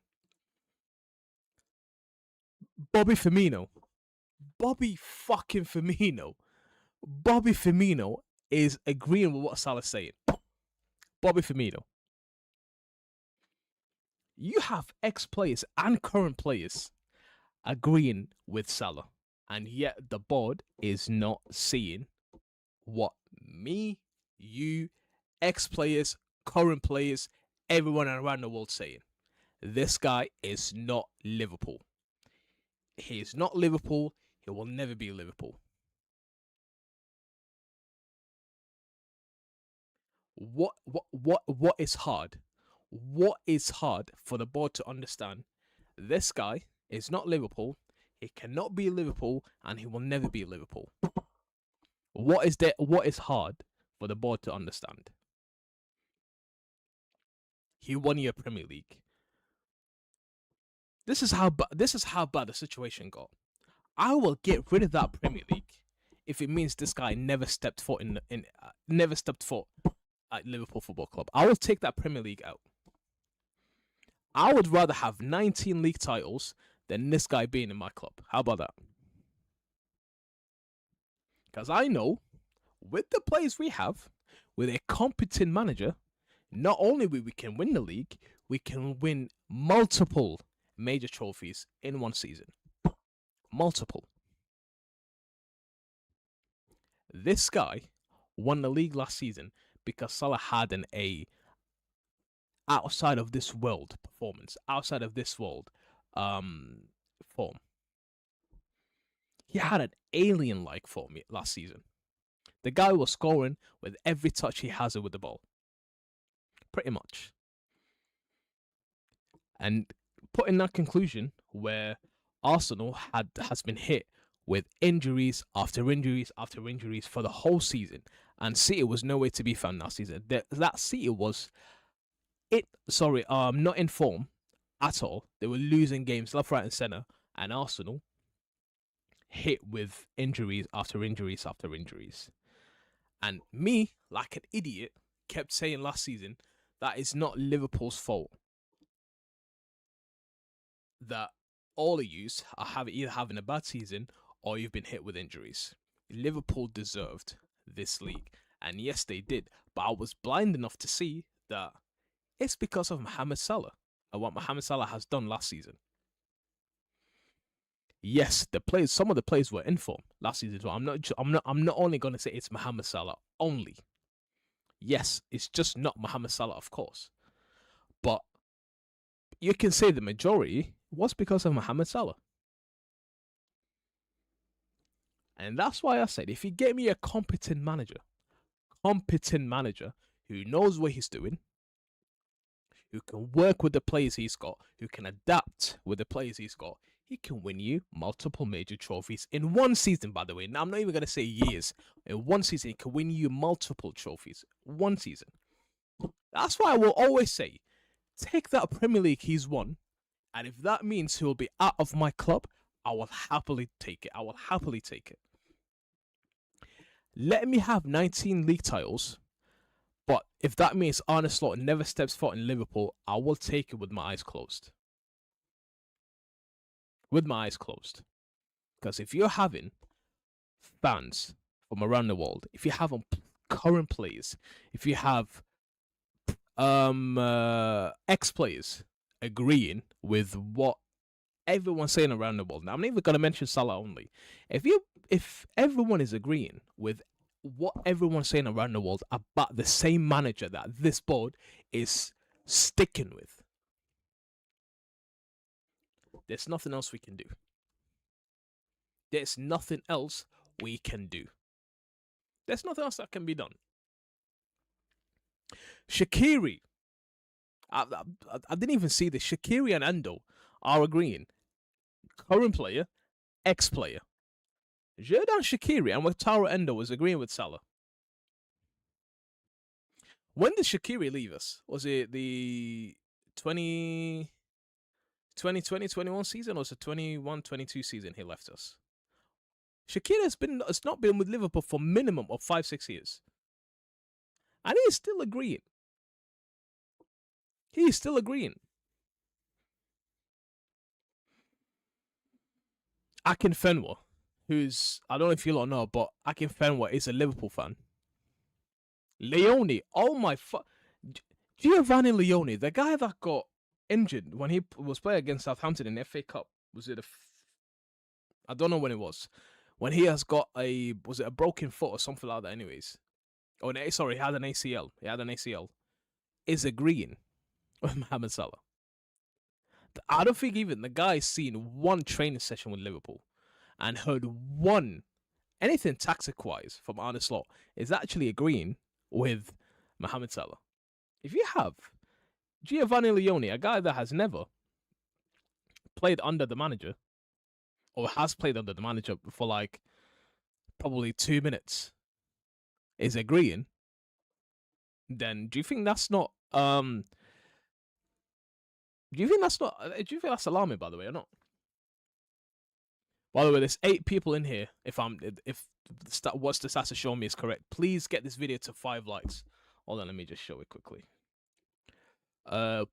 Bobby Firmino is agreeing with what Salah's saying. Bobby Firmino. You have ex-players and current players agreeing with Salah, and yet the board is not seeing what me, you, ex-players, current players, everyone around the world saying. This guy is not Liverpool. He is not Liverpool. He will never be Liverpool. What is hard? What is hard for the board to understand? This guy is not Liverpool. He cannot be Liverpool, and he will never be Liverpool. What is hard for the board to understand? He won your Premier League. This is how bad the situation got. I will get rid of that Premier League if it means this guy never stepped foot never stepped foot at Liverpool Football Club. I will take that Premier League out. I would rather have 19 league titles than this guy being in my club. How about that? Because I know, with the players we have, with a competent manager, not only we can win the league, we can win multiple major trophies in one season. Multiple. This guy won the league last season because Salah had an outside of this world performance, outside of this world form. He had an alien-like form last season. The guy was scoring with every touch he has with the ball. Pretty much. And putting that conclusion where Arsenal has been hit with injuries after injuries after injuries for the whole season, and City was nowhere to be found last season. That City was not in form at all. They were losing games left, right, and center, and Arsenal hit with injuries after injuries after injuries. And me, like an idiot, kept saying last season that it's not Liverpool's fault that all of you are either having a bad season or you've been hit with injuries. Liverpool deserved this league, and yes, they did. But I was blind enough to see that it's because of Mohamed Salah and what Mohamed Salah has done last season. Yes, some of the players were in form last season as well. I'm not only going to say it's Mohamed Salah only. Yes, it's just not Mohamed Salah, of course. But you can say the majority was because of Mohamed Salah. And that's why I said, if you get me a competent manager who knows what he's doing, who can work with the players he's got, who can adapt with the players he's got, he can win you multiple major trophies in one season, by the way. Now, I'm not even going to say years. In one season, he can win you multiple trophies. One season. That's why I will always say, take that Premier League he's won, and if that means he'll be out of my club, I will happily take it. I will happily take it. Let me have 19 league titles, but if that means Arne Slot never steps foot in Liverpool, I will take it with my eyes closed. With my eyes closed. Because if you're having fans from around the world, if you have current players, if you have ex-players agreeing with what everyone's saying around the world. Now, I'm not even going to mention Salah only. If everyone is agreeing with what everyone's saying around the world about the same manager that this board is sticking with, there's nothing else we can do. There's nothing else we can do. There's nothing else that can be done. 𝗧𝗶𝗸. I didn't even see this. 𝗧𝗶𝗸 and Endo are agreeing. Current player, ex-player. Xherdan Shaqiri and Wataru Endo was agreeing with Salah. When did Shaqiri leave us? Was it the 2020-21 season, or was it 21-22 season he left us? Shaqiri has not been with Liverpool for minimum of 5-6 years. And he is still agreeing. He is still agreeing. 𝗧𝗶𝗸, who's, I don't know if you lot know, but 𝗧𝗶𝗸 is a Liverpool fan. Leone, oh my Giovanni Leone, the guy that got injured when he was playing against Southampton in the FA Cup. Was it I don't know when it was. When he has got was it a broken foot or something like that anyways? Oh, sorry, he had an ACL. Is agreeing with Mohamed Salah. I don't think even the guy's seen one training session with Liverpool and heard anything tactic-wise from Arne Slot is actually agreeing with Mohamed Salah. If you have Giovanni Leone, a guy that has never played under the manager, or has played under the manager for like probably 2 minutes, is agreeing, then do you think that's not do you think that's alarming, by the way, or not? By the way, there's 8 people in here. If what the stats are showing me is correct. Please get this video to 5 likes. Hold on, let me just show it quickly.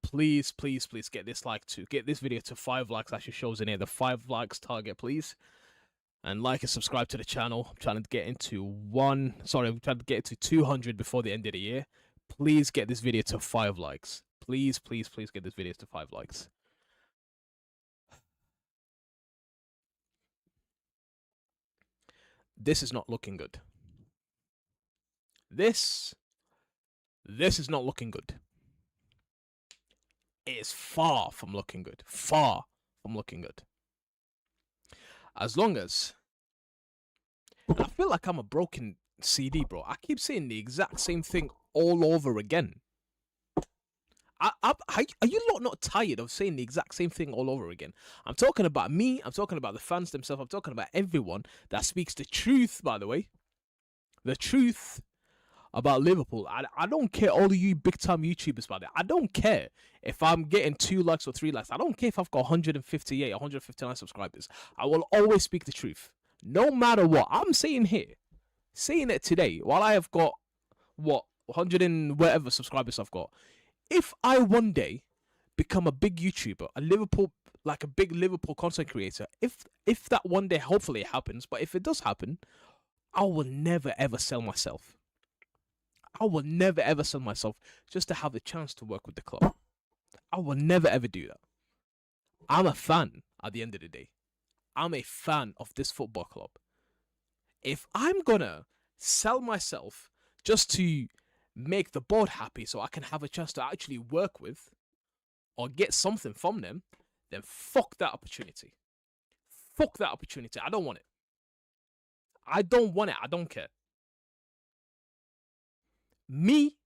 Please get this video to 5 likes. Actually shows in here the 5 likes target, please. And like and subscribe to the channel. I'm trying to get into 200 before the end of the year. Please get this video to 5 likes. Please get this video to 5 likes. This is not looking good. This is not looking good. It is far from looking good. Far from looking good. As long as... I feel like I'm a broken CD, bro. I keep saying the exact same thing all over again. Are you lot not tired of saying the exact same thing all over again? I'm talking about me. I'm talking about the fans themselves. I'm talking about everyone that speaks the truth, by the way. The truth about Liverpool. I don't care, all of you big time YouTubers about it. I don't care if I'm getting 2 likes or 3 likes. I don't care if I've got 158, 159 subscribers. I will always speak the truth. No matter what. I'm saying here, saying it today, while I have got, 100 and whatever subscribers I've got. If I one day become a big YouTuber, a big Liverpool content creator, if that one day, hopefully it happens, but if it does happen, I will never ever sell myself. I will never ever sell myself just to have the chance to work with the club. I will never ever do that. I'm a fan at the end of the day. I'm a fan of this football club. If I'm gonna sell myself just to make the board happy so I can have a chance to actually work with or get something from them, then fuck that opportunity. Fuck that opportunity. I don't want it. I don't want it. I don't care. Me,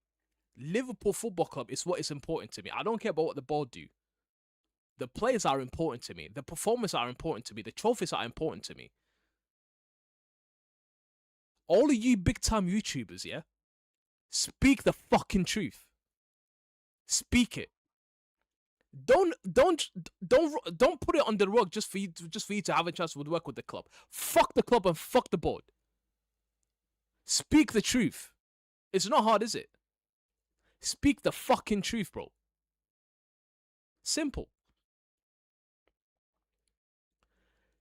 Liverpool Football Club is what is important to me. I don't care about what the board do. The players are important to me. The performers are important to me. The trophies are important to me. All of you big time YouTubers, yeah? Speak the fucking truth. Speak it. Don't put it on the rug just for you to have a chance to work with the club. Fuck the club and fuck the board. Speak the truth. It's not hard, is it? Speak the fucking truth, bro. Simple.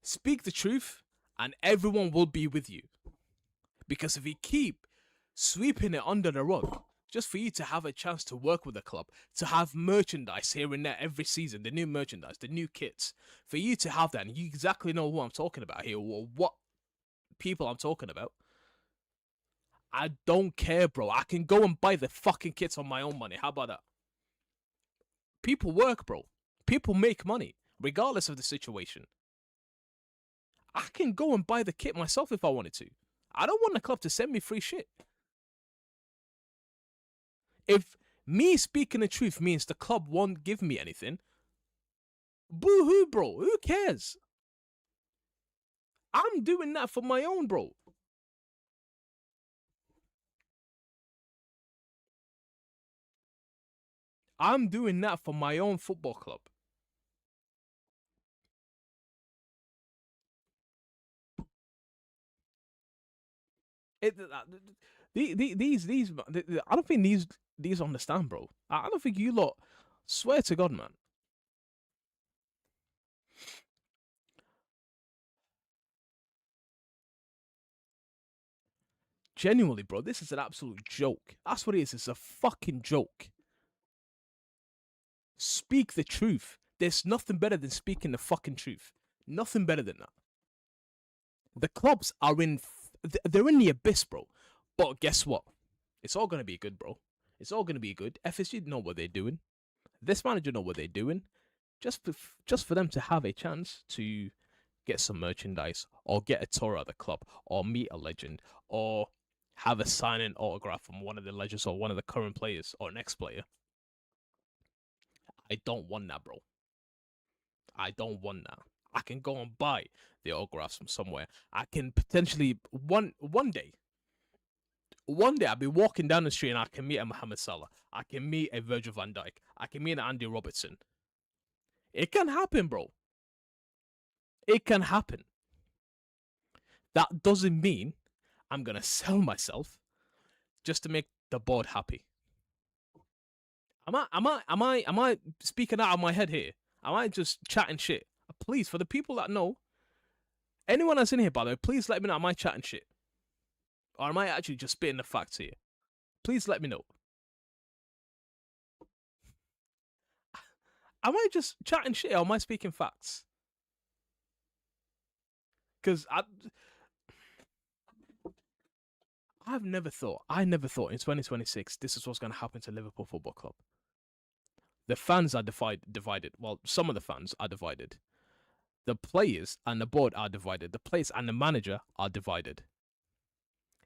Speak the truth and everyone will be with you. Because if you keep sweeping it under the rug just for you to have a chance to work with the club, to have merchandise here and there every season, the new merchandise, the new kits, for you to have that, and you exactly know who I'm talking about here, or what people I'm talking about, I don't care, bro. I can go and buy the fucking kits on my own money. How about that? People work, bro. People make money, regardless of the situation. I can go and buy the kit myself if I wanted to. I don't want the club to send me free shit. If me speaking the truth means the club won't give me anything, boo-hoo, bro. Who cares? I'm doing that for my own, bro. I'm doing that for my own football club. These I don't think these understand, bro. I don't think you lot, swear to God, man. Genuinely, bro, this is an absolute joke. That's what it is. It's a fucking joke. Speak the truth. There's nothing better than speaking the fucking truth. Nothing better than that. The clubs are they're in the abyss, bro. But guess what? It's all going to be good, bro. It's all going to be good. FSG know what they're doing. This manager know what they're doing. Just for them to have a chance to get some merchandise, or get a tour at the club, or meet a legend, or have a signing autograph from one of the legends or one of the current players or an ex-player. I don't want that, bro. I don't want that. I can go and buy the autographs from somewhere. I can potentially one day I'll be walking down the street and I can meet a Mohamed Salah. I can meet a Virgil van Dijk. I can meet an Andy Robertson. It can happen, bro. It can happen. That doesn't mean I'm gonna sell myself just to make the board happy. Am I speaking out of my head here? Am I just chatting shit? Please, for the people that know, anyone that's in here, by the way, please let me know. Am I chatting shit? Or am I actually just spitting the facts here? Please let me know. Am I just chatting shit or am I speaking facts? Because I never thought in 2026 this is what's going to happen to Liverpool Football Club. The fans are divided. Well, some of the fans are divided. The players and the board are divided. The players and the manager are divided.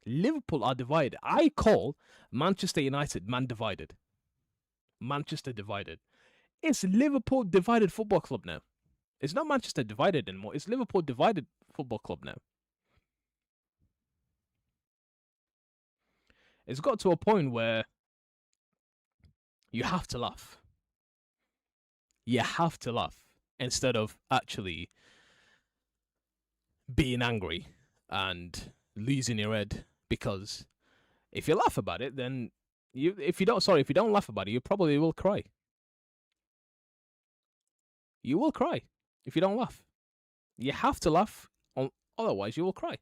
Liverpool are divided. I call Manchester United man divided. Manchester divided. It's Liverpool divided football club now. It's not Manchester divided anymore. It's Liverpool divided football club now. It's got to a point where you have to laugh. You have to laugh instead of actually being angry and losing your head. Because if you laugh about it, then if you don't laugh about it, you probably will cry. You will cry if you don't laugh. You have to laugh, otherwise you will cry.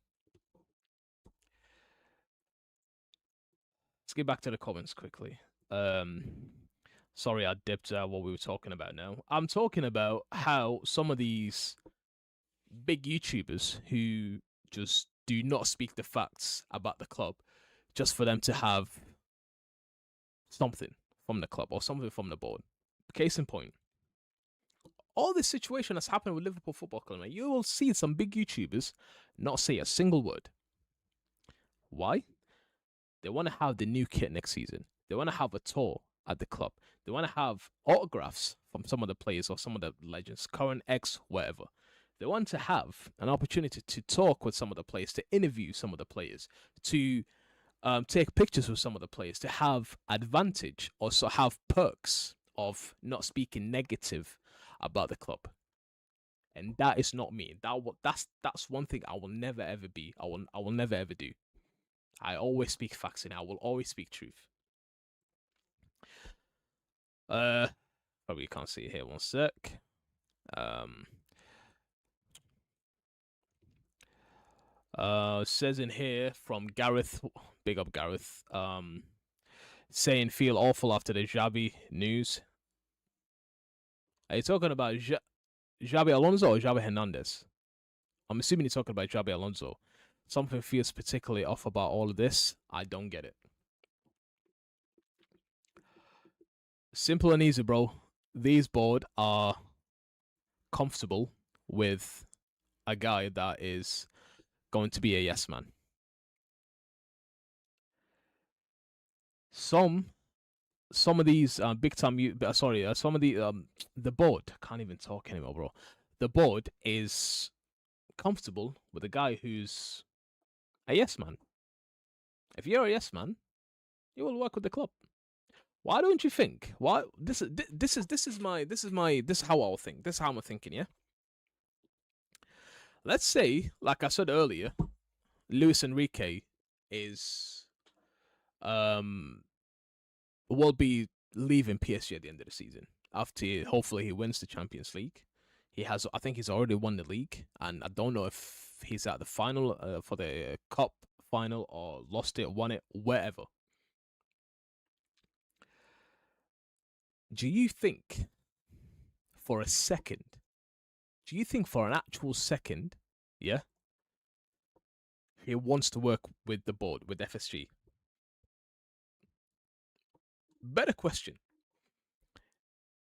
Let's get back to the comments quickly. Sorry, I dipped out what we were talking about now. I'm talking about how some of these big YouTubers who just do not speak the facts about the club just for them to have something from the club or something from the board. Case in point, all this situation that's happened with Liverpool Football Club, you will see some big YouTubers not say a single word. Why? They want to have the new kit next season. They want to have a tour at the club. They want to have autographs from some of the players or some of the legends, current, ex, whatever. They want to have an opportunity to talk with some of the players, to interview some of the players, to take pictures with some of the players, to have advantage, also have perks of not speaking negative about the club. And that is not me. That's one thing I will never ever be. I will never ever do. I always speak facts and I will always speak truth. Probably can't see it here. One sec. Says in here from Gareth, big up Gareth, saying feel awful after the 𝗧𝗶𝗸 news. Are you talking about 𝗧𝗶𝗸 Alonso or 𝗧𝗶𝗸 Hernandez? I'm assuming you're talking about 𝗧𝗶𝗸 Alonso. Something feels particularly off about all of this. I don't get it. Simple and easy, bro. These board are comfortable with a guy that is going to be a yes man. Some of these big time some of the board, I can't even talk anymore, bro. The board is comfortable with a guy who's a yes man. If you're a yes man, you will work with the club. Why don't you think? Why this is how I'll think. This is how I'm thinking, yeah? Let's say, like I said earlier, Luis Enrique is will be leaving PSG at the end of the season. After hopefully he wins the Champions League. I think he's already won the league, and I don't know if he's at the final for the cup final or lost it, won it, wherever. Do you think for an actual second, yeah, he wants to work with the board, with FSG? Better question.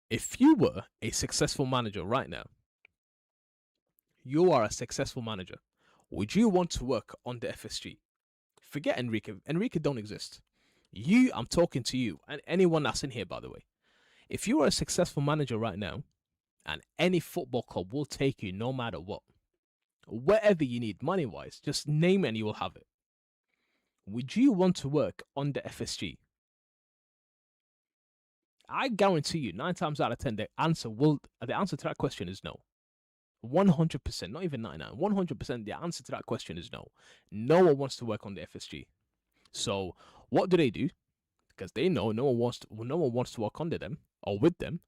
If you were a successful manager right now, you are a successful manager, would you want to work on the FSG? Forget Enrique. Enrique don't exist. I'm talking to you, and anyone that's in here, by the way. If you are a successful manager right now, and any football club will take you no matter what, whatever you need money-wise, just name it and you will have it. Would you want to work on the FSG? I guarantee you, 9 times out of 10, the answer to that question is no. 100%, not even 99, 100%. The answer to that question is no. No one wants to work on the FSG. So what do? Because they know no one wants to work under them or with them.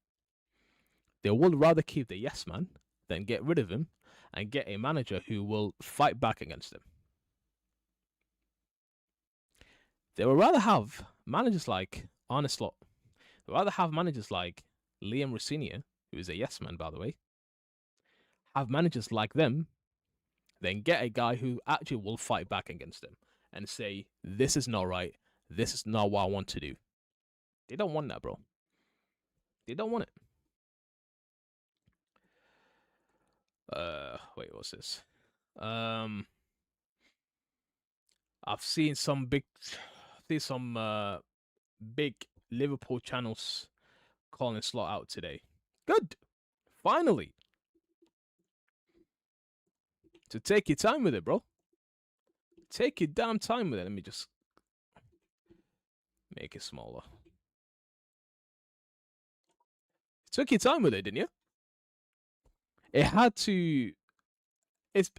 They would rather keep the yes man than get rid of him and get a manager who will fight back against them. They would rather have managers like Arne Slot. They would rather have managers like Liam Rossinier, who is a yes man, by the way. Have managers like them, then get a guy who actually will fight back against them and say, this is not right. This is not what I want to do. They don't want that, bro. They don't want it. Wait, what's this? I've seen some big Liverpool channels calling Slot out today. Good. Finally. So take your time with it, bro. Take your damn time with it. Let me just make it smaller. Took your time with it, didn't you? It had to. It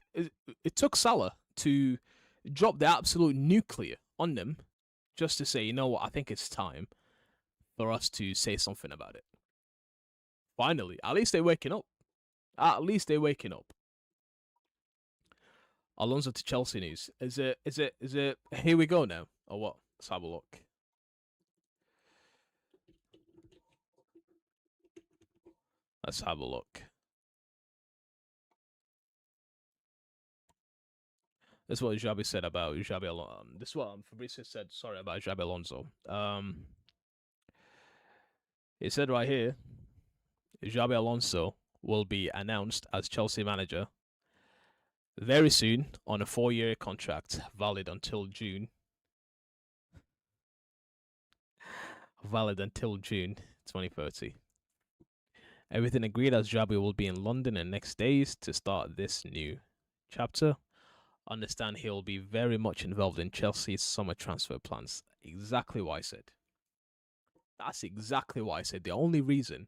took Salah to drop the absolute nuclear on them just to say, you know what, I think it's time for us to say something about it. Finally, at least they're waking up. At least they're waking up. Alonso to Chelsea news. Is it? Here we go now, or what? Let's have a look. Let's have a look. This is what 𝗧𝗶𝗸 said about 𝗧𝗶𝗸 Alonso. This is what Fabrizio said, sorry, about 𝗧𝗶𝗸 Alonso. He said right here, 𝗧𝗶𝗸 Alonso will be announced as Chelsea manager very soon on a 4-year contract, valid until June. Valid until June 2030. Everything agreed as 𝗧𝗶𝗸 will be in London in the next days to start this new chapter. Understand he'll be very much involved in Chelsea's summer transfer plans. Exactly what I said. That's exactly what I said. The only reason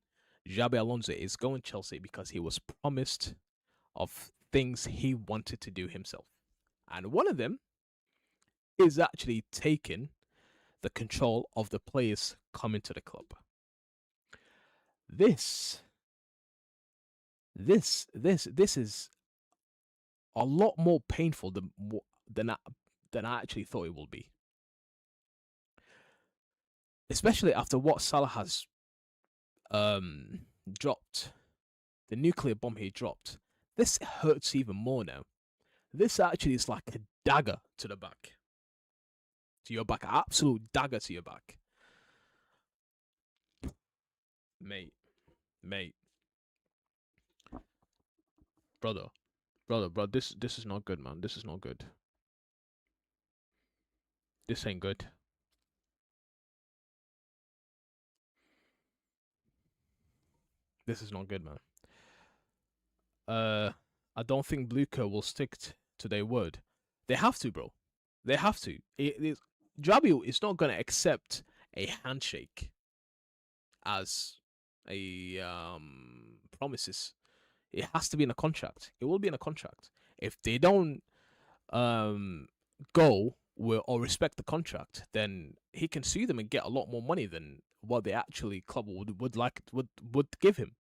𝗧𝗶𝗸 Alonso is going Chelsea because he was promised of things he wanted to do himself. And one of them is actually taking the control of the players coming to the club. This is a lot more painful than I actually thought it would be. Especially after what Salah has dropped, the nuclear bomb he dropped. This hurts even more now. This actually is like a dagger to the back. To your back, an absolute dagger to your back. Mate. Brother, this is not good, man. This is not good. This ain't good. This is not good, man. I don't think Blucher will stick to their word. They have to, bro. They have to. 𝗧𝗶𝗸 is not going to accept a handshake as a promises. It has to be in a contract. It will be in a contract. If they don't go or respect the contract, then he can sue them and get a lot more money than what the actually club would give him.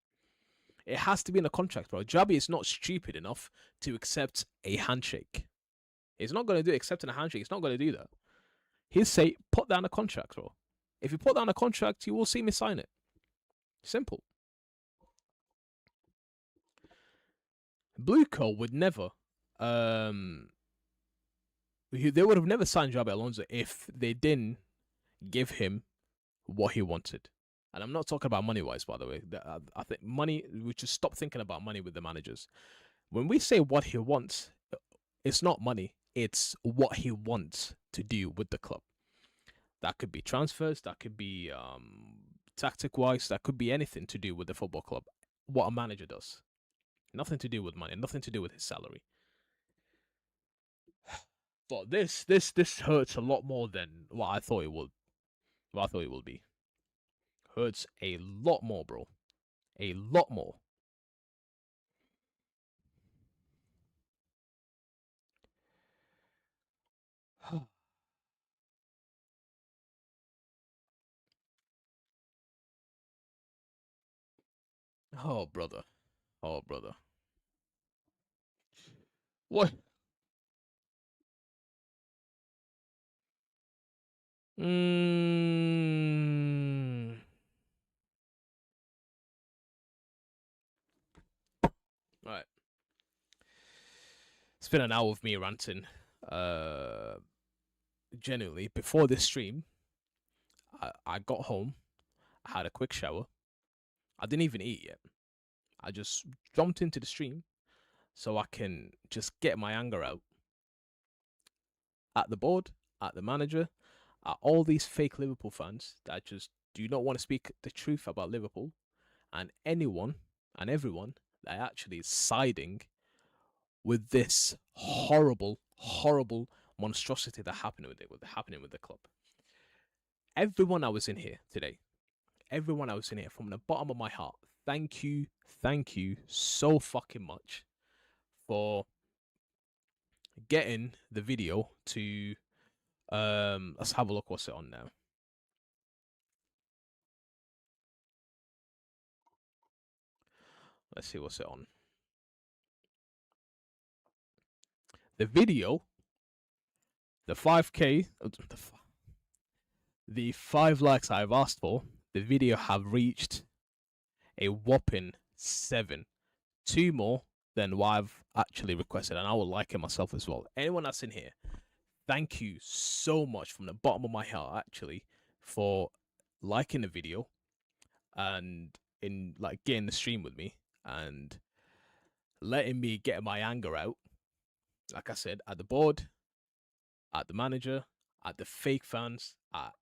It has to be in a contract, bro. 𝗧𝗶𝗸 is not stupid enough to accept a handshake. He's not going to do accepting a handshake. He's not going to do that. He'll say, put down a contract, bro. If you put down a contract, you will see me sign it. Simple. Blucher would never, they would have never signed 𝗧𝗶𝗸 Alonso if they didn't give him what he wanted. And I'm not talking about money-wise, by the way. I think money, we should stop thinking about money with the managers. When we say what he wants, it's not money. It's what he wants to do with the club. That could be transfers. That could be tactic-wise. That could be anything to do with the football club. What a manager does. Nothing to do with money. Nothing to do with his salary. But this hurts a lot more than what I thought it would. What I thought it would be. Hurts a lot more, bro. A lot more. Oh, brother. Oh, brother. What? Mm. Right. It's been an hour of me ranting. Uh, Genuinely, before this stream, I got home, I had a quick shower. I didn't even eat yet. I just jumped into the stream so I can just get my anger out at the board, at the manager, at all these fake Liverpool fans that just do not want to speak the truth about Liverpool, and anyone and everyone that actually is siding with this horrible, horrible monstrosity that happened with it, with happening with the club. Everyone I was in here today, everyone I was in here from the bottom of my heart, thank you so fucking much for getting the video to let's have a look what's it on now. Let's see what's it on. The video, the 5k, the 5 likes I've asked for, the video have reached a whopping 7. 2 more than what I've actually requested, and I will like it myself as well. Anyone that's in here, thank you so much from the bottom of my heart, actually, for liking the video and in like getting the stream with me and letting me get my anger out. Like I said, at the board, at the manager, at the fake fans,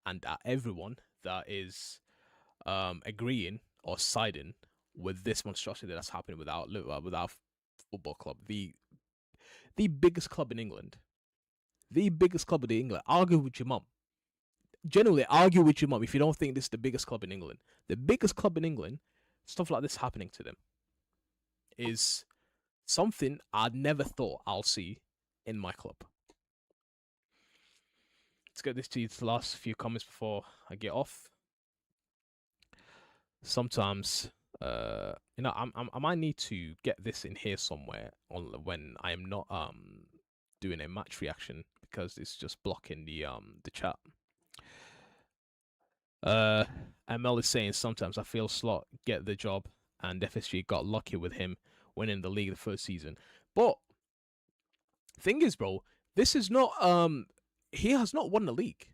and at everyone that is agreeing or siding with this monstrosity that's happening with our football club, the biggest club in England, the biggest club in England. Argue with your mum. Generally, argue with your mum if you don't think this is the biggest club in England. The biggest club in England, stuff like this happening to them is something I never thought I'll see in my club. Let's get this to the last few comments before I get off. Sometimes, I might need to get this in here somewhere on when I am not doing a match reaction because it's just blocking the chat. ML is saying sometimes I feel Slot get the job and FSG got lucky with him winning the league the first season. But thing is, bro, this is not he has not won the league.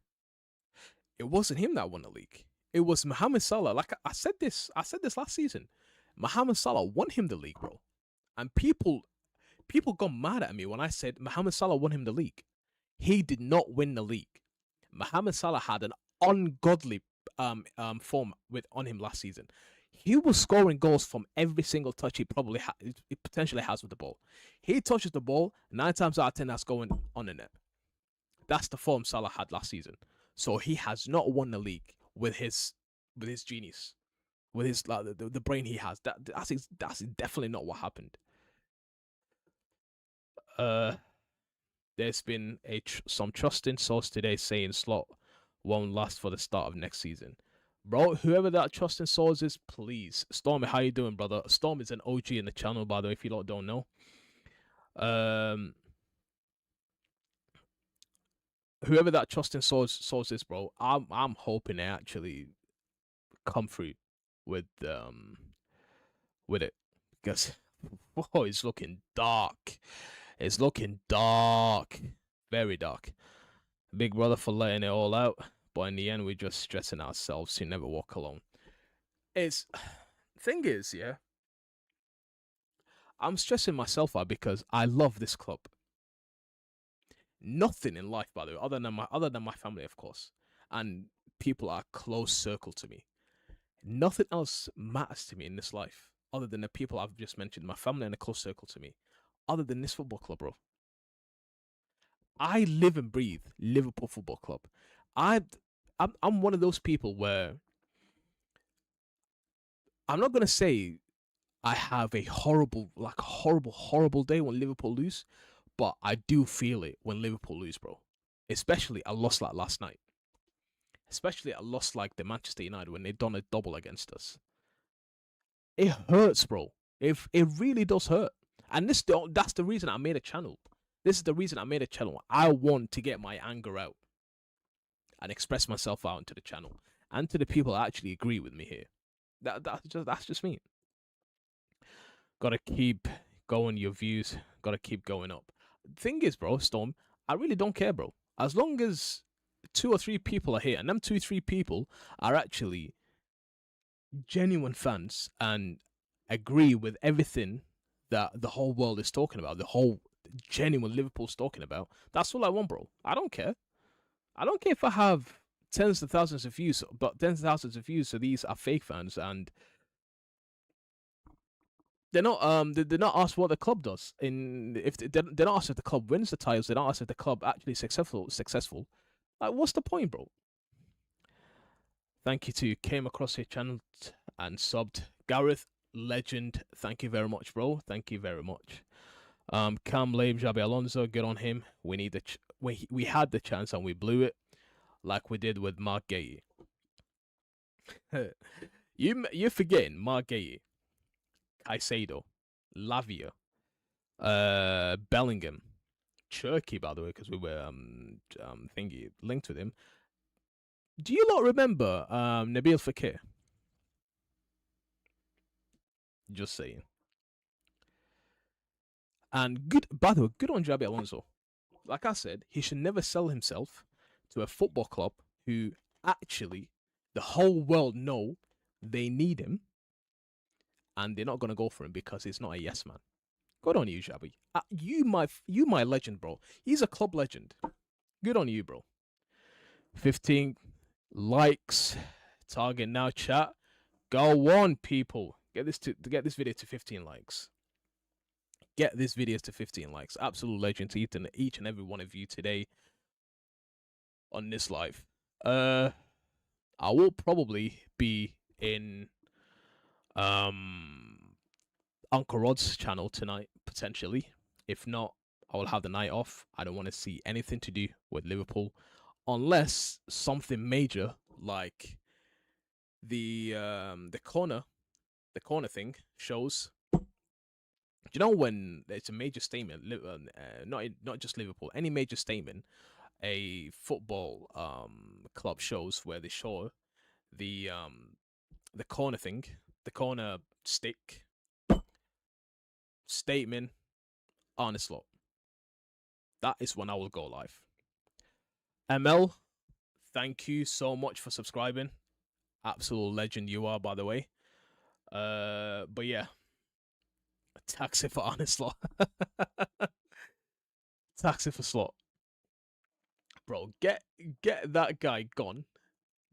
It wasn't him that won the league. It was Mohamed Salah. Like I said this last season. Mohamed Salah won him the league, bro. And people got mad at me when I said Mohamed Salah won him the league. He did not win the league. Mohamed Salah had an ungodly form on him last season. He was scoring goals from every single touch he potentially has with the ball. He touches the ball 9 times out of 10 that's going on the net. That's the form Salah had last season. So he has not won the league with his genius, with his the brain he has. That's definitely not what happened. There's been some trusting source today saying Slot won't last for the start of next season. Bro, whoever that trusting source is, please. Stormy, how you doing, brother? Storm is an OG in the channel, by the way, if you lot don't know. Whoever that trusting source is, bro, I'm hoping they actually come through with it. Because whoa, it's looking dark. It's looking dark. Very dark. Big brother for letting it all out. But in the end, we're just stressing ourselves to never walk alone. Thing is, yeah, I'm stressing myself out because I love this club. Nothing in life, by the way, other than my family, of course, and people are a close circle to me. Nothing else matters to me in this life other than the people I've just mentioned, my family and a close circle to me, other than this football club, bro. I live and breathe Liverpool Football Club. I'm one of those people where I'm not gonna say I have a horrible day when Liverpool lose, but I do feel it when Liverpool lose, bro. Especially a loss like last night. Especially a loss like the Manchester United when they done a double against us. it hurts, bro. It really does hurt. And that's the reason I made a channel. This is the reason I made a channel. I want to get my anger out and express myself out into the channel and to the people that actually agree with me here. That's just me. Gotta keep going. Your views gotta keep going up. Thing is, bro, Storm, I really don't care, bro. As long as 2 or 3 people are here, and them 2 or 3 people are actually genuine fans and agree with everything that the whole world is talking about, the whole genuine Liverpool's talking about. That's all I want, bro. I don't care. I don't care if I have tens of thousands of views, but tens of thousands of views. So these are fake fans, and they're not asked what the club does. If they're not asked if the club wins the titles, they're not asked if the club actually successful. Like, what's the point, bro? Thank you to came across your channel and subbed. Gareth, legend. Thank you very much, bro. Thank you very much. Cam Lame, 𝗧𝗶𝗸 Alonso, good on him. We need we had the chance and we blew it, like we did with Mark Gay. You're forgetting Mark Gay, 𝗧𝗶𝗸, Lavia, Bellingham, Cherky, by the way, because we were thingy linked with him. Do you not remember Nabil Fekir? Just saying. And good, by the way, good on 𝗧𝗶𝗸 Alonso. Like I said, he should never sell himself to a football club who actually the whole world know they need him, and they're not gonna go for him because he's not a yes man. Good on you, 𝗧𝗶𝗸. You my legend, bro. He's a club legend. Good on you, bro. 15 likes. Target now, chat. Go on, people. Get this video to 15 likes. Get this video to 15 likes. Absolute legend to each and every one of you today on this live. I will probably be in Uncle Rod's channel tonight, potentially. If not, I will have the night off. I don't want to see anything to do with Liverpool unless something major like the corner thing shows. Do you know when it's a major statement, not just Liverpool, any major statement a football club shows, where they show the corner thing, the corner stick statement, Arne slot. That is when I will go live. ML, thank you so much for subscribing. Absolute legend you are, by the way. But yeah, taxi for Arne slot. Taxi for slot. Bro, get that guy gone.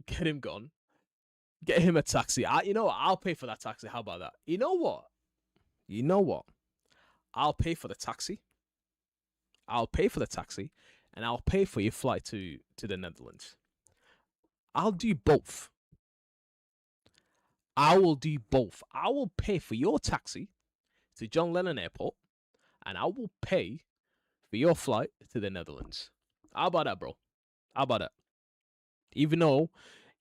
Get him gone. Get him a taxi. You know what? I'll pay for that taxi. How about that? You know what? I'll pay for the taxi. And I'll pay for your flight to the Netherlands. I'll do both. I will do both. I will pay for your taxi to John Lennon Airport, and I will pay for your flight to the Netherlands. How about that, bro? How about that? Even though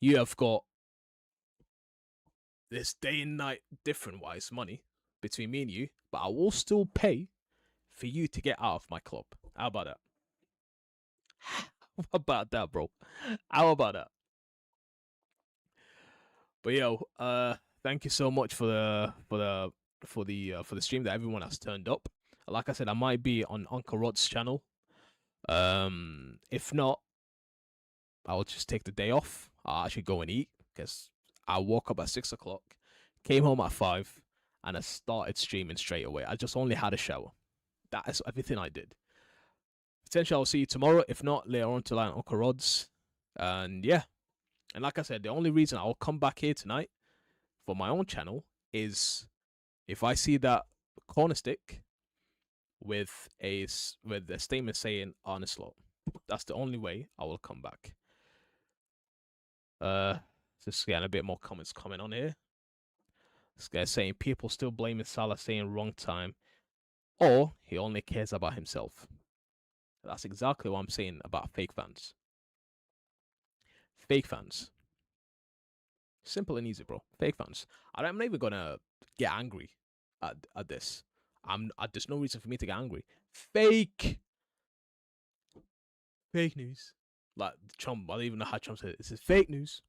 you have got this day and night different-wise money between me and you, but I will still pay for you to get out of my club. How about that? How about that, bro? How about that? But yo, thank you so much for the stream that everyone has turned up. Like I said, I might be on Uncle Rod's channel. If not, I'll just take the day off. I'll actually go and eat, because I woke up at 6 o'clock, came home at 5, and I started streaming straight away. I just only had a shower. That is everything I did. Potentially I'll see you tomorrow. If not, later on tonight on Uncle Rod's. And yeah. And like I said, the only reason I'll come back here tonight for my own channel is if I see that corner stick with a statement saying Arne slot. That's the only way I will come back. Just getting a bit more comments coming on here. This guy's saying people still blaming Salah, saying wrong time, or he only cares about himself. That's exactly what I'm saying about fake fans. Fake fans. Simple and easy, bro. Fake fans. I'm not even gonna get angry at this. There's no reason for me to get angry. Fake news. Like Trump, I don't even know how Trump said it. This is fake news.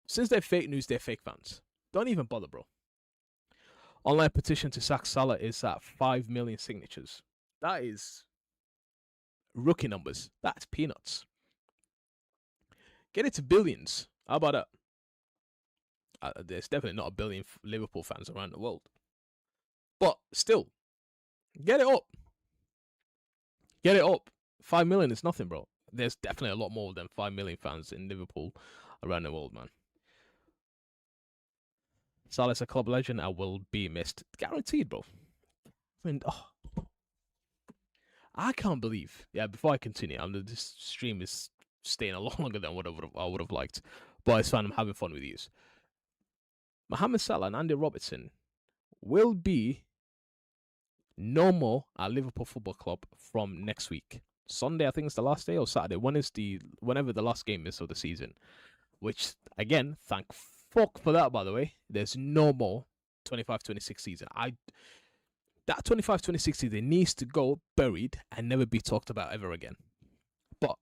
Since they're fake news, they're fake fans. Don't even bother, bro. Online petition to sack Salah is at 5 million signatures. That is rookie numbers. That's peanuts. Get it to billions. How about that? There's definitely not a billion Liverpool fans around the world. But still, get it up. Get it up. 5 million is nothing, bro. There's definitely a lot more than 5 million fans in Liverpool around the world, man. Salah's a club legend and will be missed. Guaranteed, bro. I can't believe. Yeah, before I continue, this stream is staying a lot longer than what I would have liked. But it's fine. I'm having fun with you. Mohamed Salah and Andy Robertson will be no more at Liverpool Football Club from next week. Sunday, I think it's the last day, or Saturday. Whenever the last game is of the season. Which, again, thank fuck for that, by the way. There's no more 25-26 season. That 25-26 season needs to go buried and never be talked about ever again. But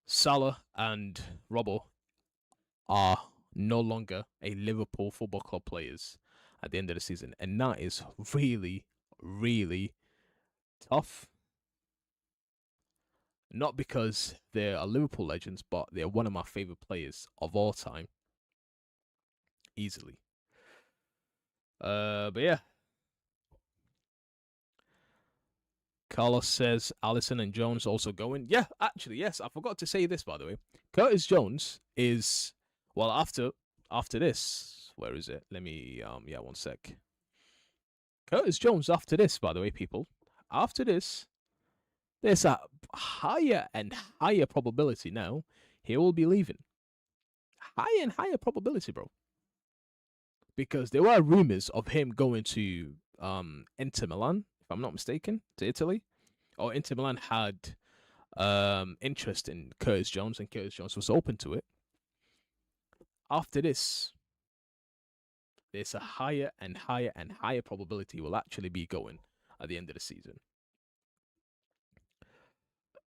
Salah and Robbo are no longer a Liverpool Football Club players at the end of the season. And that is really, really tough. Not because they're Liverpool legends, but they're one of my favourite players of all time. Easily. But yeah. Carlos says Alisson and Jones also going. Yeah, actually, yes. I forgot to say this, by the way. Curtis Jones is, well, after this, where is it? Let me, yeah, one sec. Curtis Jones, after this, by the way, people, after this, there's a higher and higher probability now he will be leaving. Higher and higher probability, bro. Because there were rumors of him going to Inter Milan, if I'm not mistaken, to Italy. Or Inter Milan had interest in Curtis Jones, and Curtis Jones was open to it. After this, there's a higher and higher and higher probability will actually be going at the end of the season.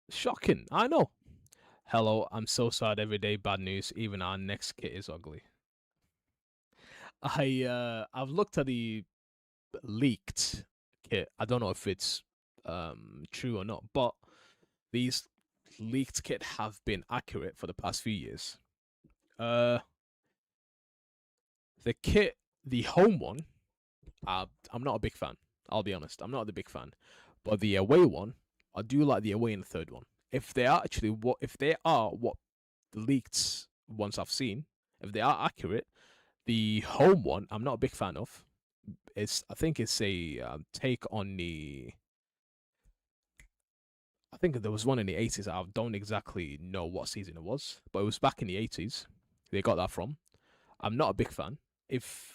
Shocking, I know. Hello, I'm so sad every day, bad news. Even our next kit is ugly. I've looked at the leaked kit. I don't know if it's true or not, but these leaked kit have been accurate for the past few years. The kit, the home one, I'm not a big fan. I'll be honest, I'm not a big fan. But the away one, I do like the away and the third one. If they are what the leaked ones I've seen, if they are accurate, the home one I'm not a big fan of. I think it's a take on the. I think there was one in the 80s. I don't exactly know what season it was, but it was back in the 80s. They got that from. I'm not a big fan. If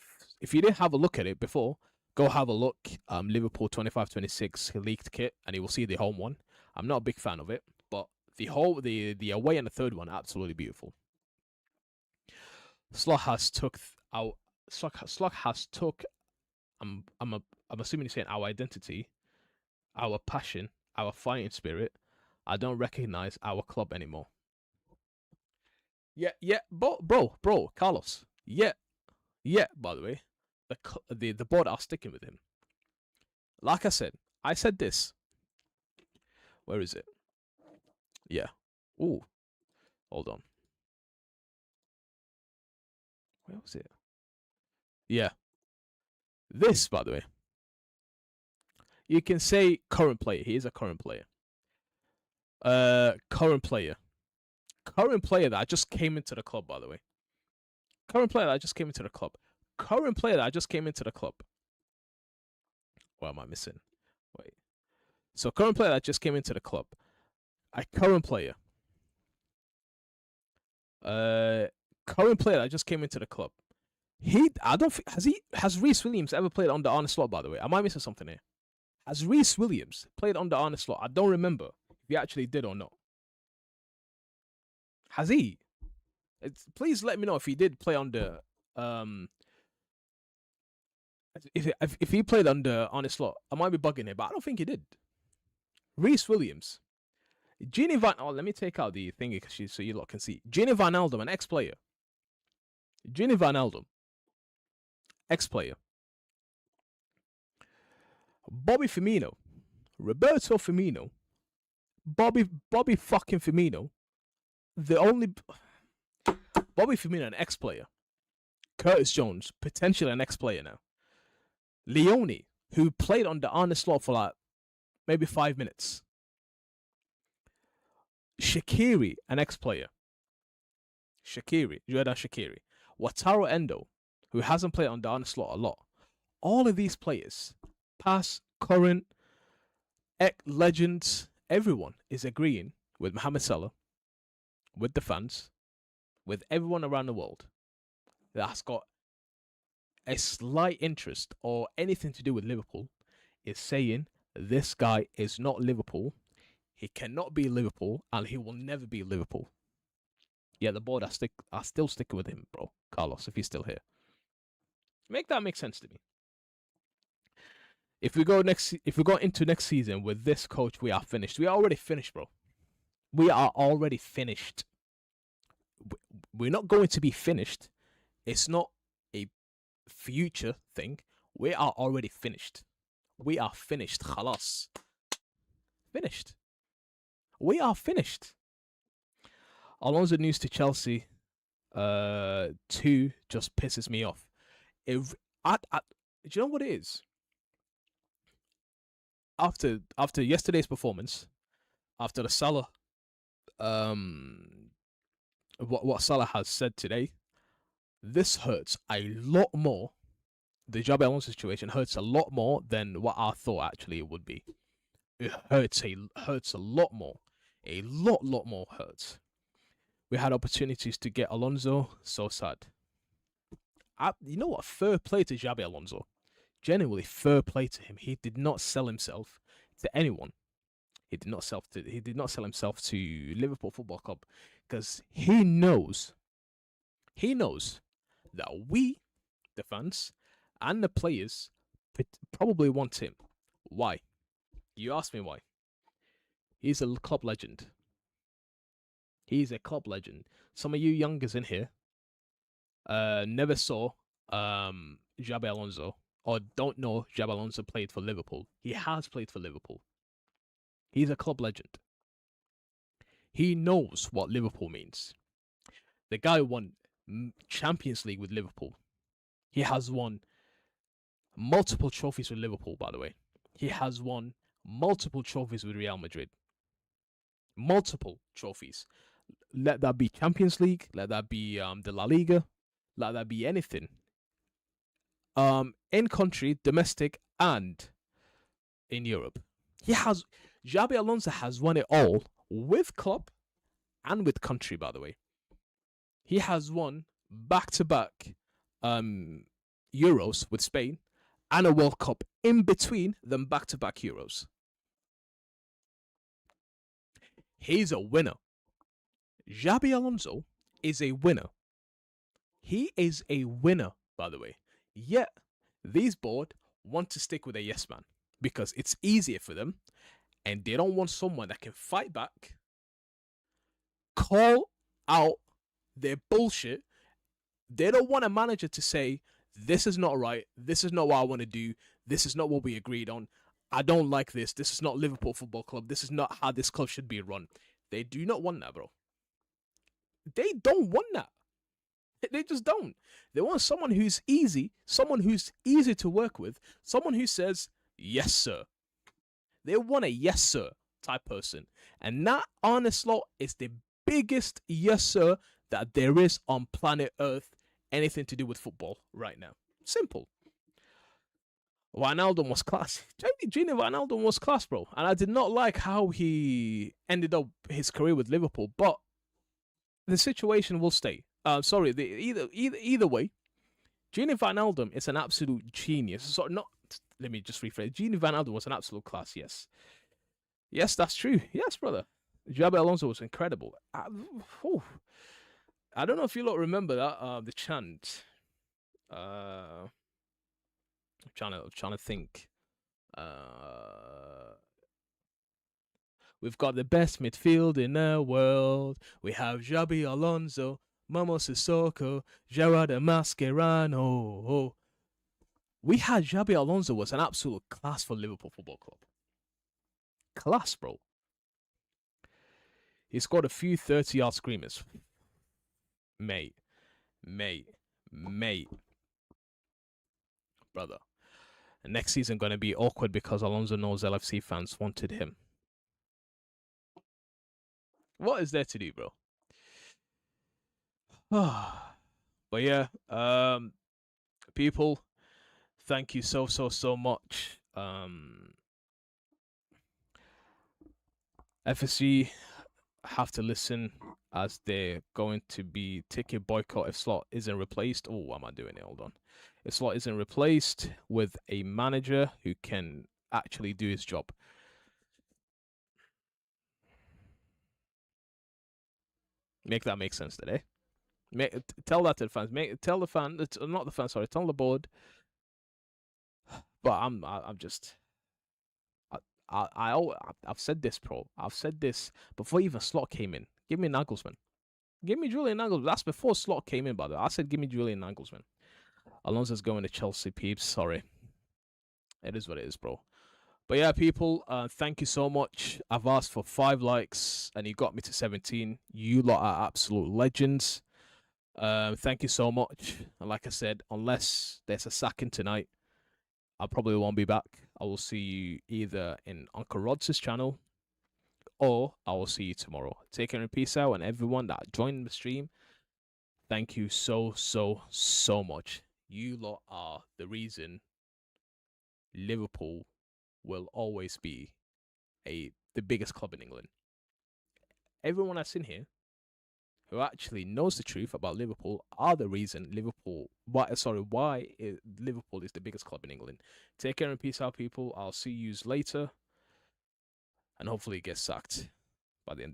you didn't have a look at it before, go have a look. Liverpool 25-26 leaked kit, and you will see the home one. I'm not a big fan of it, but the away and the third one absolutely beautiful. Slot has took our Slot has took. I'm assuming you're saying our identity, our passion, our fighting spirit. I don't recognize our club anymore. Yeah, bro, Carlos. Yeah. By the way, the board are sticking with him. Like I said this. Where is it? Yeah. Ooh, hold on. Where was it? Yeah. This, by the way. You can say current player. He is a current player. Current player that just came into the club, by the way. Current player that just came into the club. What am I missing? Wait. So current player that just came into the club. A current player. Current player that just came into the club. Has Reece Williams ever played under Arne Slot, by the way? Am I missing something here? Has Reece Williams played under Arne Slot? I don't remember if he actually did or not. Has he? Please let me know if he did play under if he played under Arne Slot. I might be bugging him, but I don't think he did. Reece Williams, Gini Van. Oh, let me take out the thingy so you lot can see. Gini Van Aldum, an ex-player. Gini Van Aldum, ex-player. Bobby Firmino, Roberto Firmino, Bobby fucking Firmino. The only Bobby Firmino, an ex-player. Curtis Jones, potentially an ex-player now. Leone, who played under Arne Slot for like maybe 5 minutes. Shaqiri, an ex-player. Jordan Shaqiri. Wataru Endo, who hasn't played under Arne Slot a lot. All of these players, past, current, legends, everyone is agreeing with Mohamed Salah, with the fans, with everyone around the world that's got a slight interest or anything to do with Liverpool, is saying this guy is not Liverpool. He cannot be Liverpool, and he will never be Liverpool. Yeah, the board are still sticking with him, bro. Carlos, if he's still here. Make that make sense to me. If we go into next season with this coach, we are finished. We are already finished, bro. We are already finished. We're not going to be finished. It's not a future thing. We are already finished. We are finished. Khalas. Finished. We are finished. Alonso news to Chelsea 2 just pisses me off. Do you know what it is? After yesterday's performance, after the Salah, what Salah has said today, this hurts a lot more. The 𝗧𝗶𝗸 Alonso situation hurts a lot more than what I thought actually it would be. It hurts a lot more. A lot more hurts. We had opportunities to get Alonso. So sad. You know what? Fair play to 𝗧𝗶𝗸 Alonso. Genuinely fair play to him. He did not sell himself to anyone. He did not sell himself to Liverpool Football Club because he knows that we, the fans, and the players probably want him. Why? You ask me why. He's a club legend. He's a club legend. Some of you youngers in here never saw 𝗧𝗶𝗸 Alonso or don't know 𝗧𝗶𝗸 Alonso played for Liverpool. He has played for Liverpool. He's a club legend. He knows what Liverpool means. The guy won Champions League with Liverpool. He has won multiple trophies with Liverpool, by the way. He has won multiple trophies with Real Madrid. Multiple trophies. Let that be Champions League. Let that be the La Liga. Let that be anything. In country, domestic, and in Europe. 𝗧𝗶𝗸 Alonso has won it all with club and with country, by the way. He has won back-to-back Euros with Spain and a World Cup in between them back-to-back Euros. He's a winner. 𝗧𝗶𝗸 Alonso is a winner. He is a winner, by the way. Yet, these board want to stick with a yes man because it's easier for them and they don't want someone that can fight back, call out their bullshit. They don't want a manager to say, this is not right, this is not what I want to do, this is not what we agreed on, I don't like this is not Liverpool Football Club, this is not how this club should be run. They do not want that, bro. They don't want that. They just don't. They want someone who's easy, someone who's easy to work with, someone who says, yes, sir. They want a yes, sir type person. And that, Arne Slot, is the biggest yes, sir that there is on planet Earth, anything to do with football right now. Simple. Wijnaldum was class. Gini Wijnaldum was class, bro. And I did not like how he ended up his career with Liverpool, but the situation will stay. Either way, Gini Wijnaldum is an absolute genius. Let me just rephrase. Gini Wijnaldum was an absolute class, yes. Yes, that's true. Yes, brother. 𝗧𝗶𝗸 Alonso was incredible. I don't know if you lot remember that the chant. I'm trying to think. We've got the best midfield in the world. We have 𝗧𝗶𝗸 Alonso, Momo Sissoko, Gerard Mascherano. We had 𝗧𝗶𝗸 Alonso was an absolute class for Liverpool Football Club. Class, bro. He scored a few 30-yard screamers. Mate. Brother. And next season going to be awkward because Alonso knows LFC fans wanted him. What is there to do, bro? But yeah, people, thank you so much. FSG have to listen as they're going to be ticket boycott if Slot isn't replaced. Oh, what am I doing here? Hold on. If Slot isn't replaced with a manager who can actually do his job. Make that make sense today. Tell that to the fans. Tell the fan. Not the fans. Sorry. Tell the board. But I'm just. I've said this, bro. I've said this before even Slot came in. Give me Nagelsmann. Give me Julian Nagelsmann. That's before Slot came in, by the way. I said give me Julian Nagelsmann. Alonso's going to Chelsea, peeps. Sorry. It is what it is, bro. But yeah, people, thank you so much. I've asked for 5 likes, and you got me to 17. You lot are absolute legends. Thank you so much. And like I said, unless there's a sacking tonight, I probably won't be back. I will see you either in Uncle Rod's channel, or I will see you tomorrow. Take care and peace out. And everyone that joined the stream, thank you so much. You lot are the reason Liverpool will always be the biggest club in England. Everyone that's in here who actually knows the truth about Liverpool are the reason why Liverpool is the biggest club in England. Take care and peace out, people. I'll see you later, and hopefully get sacked by the end.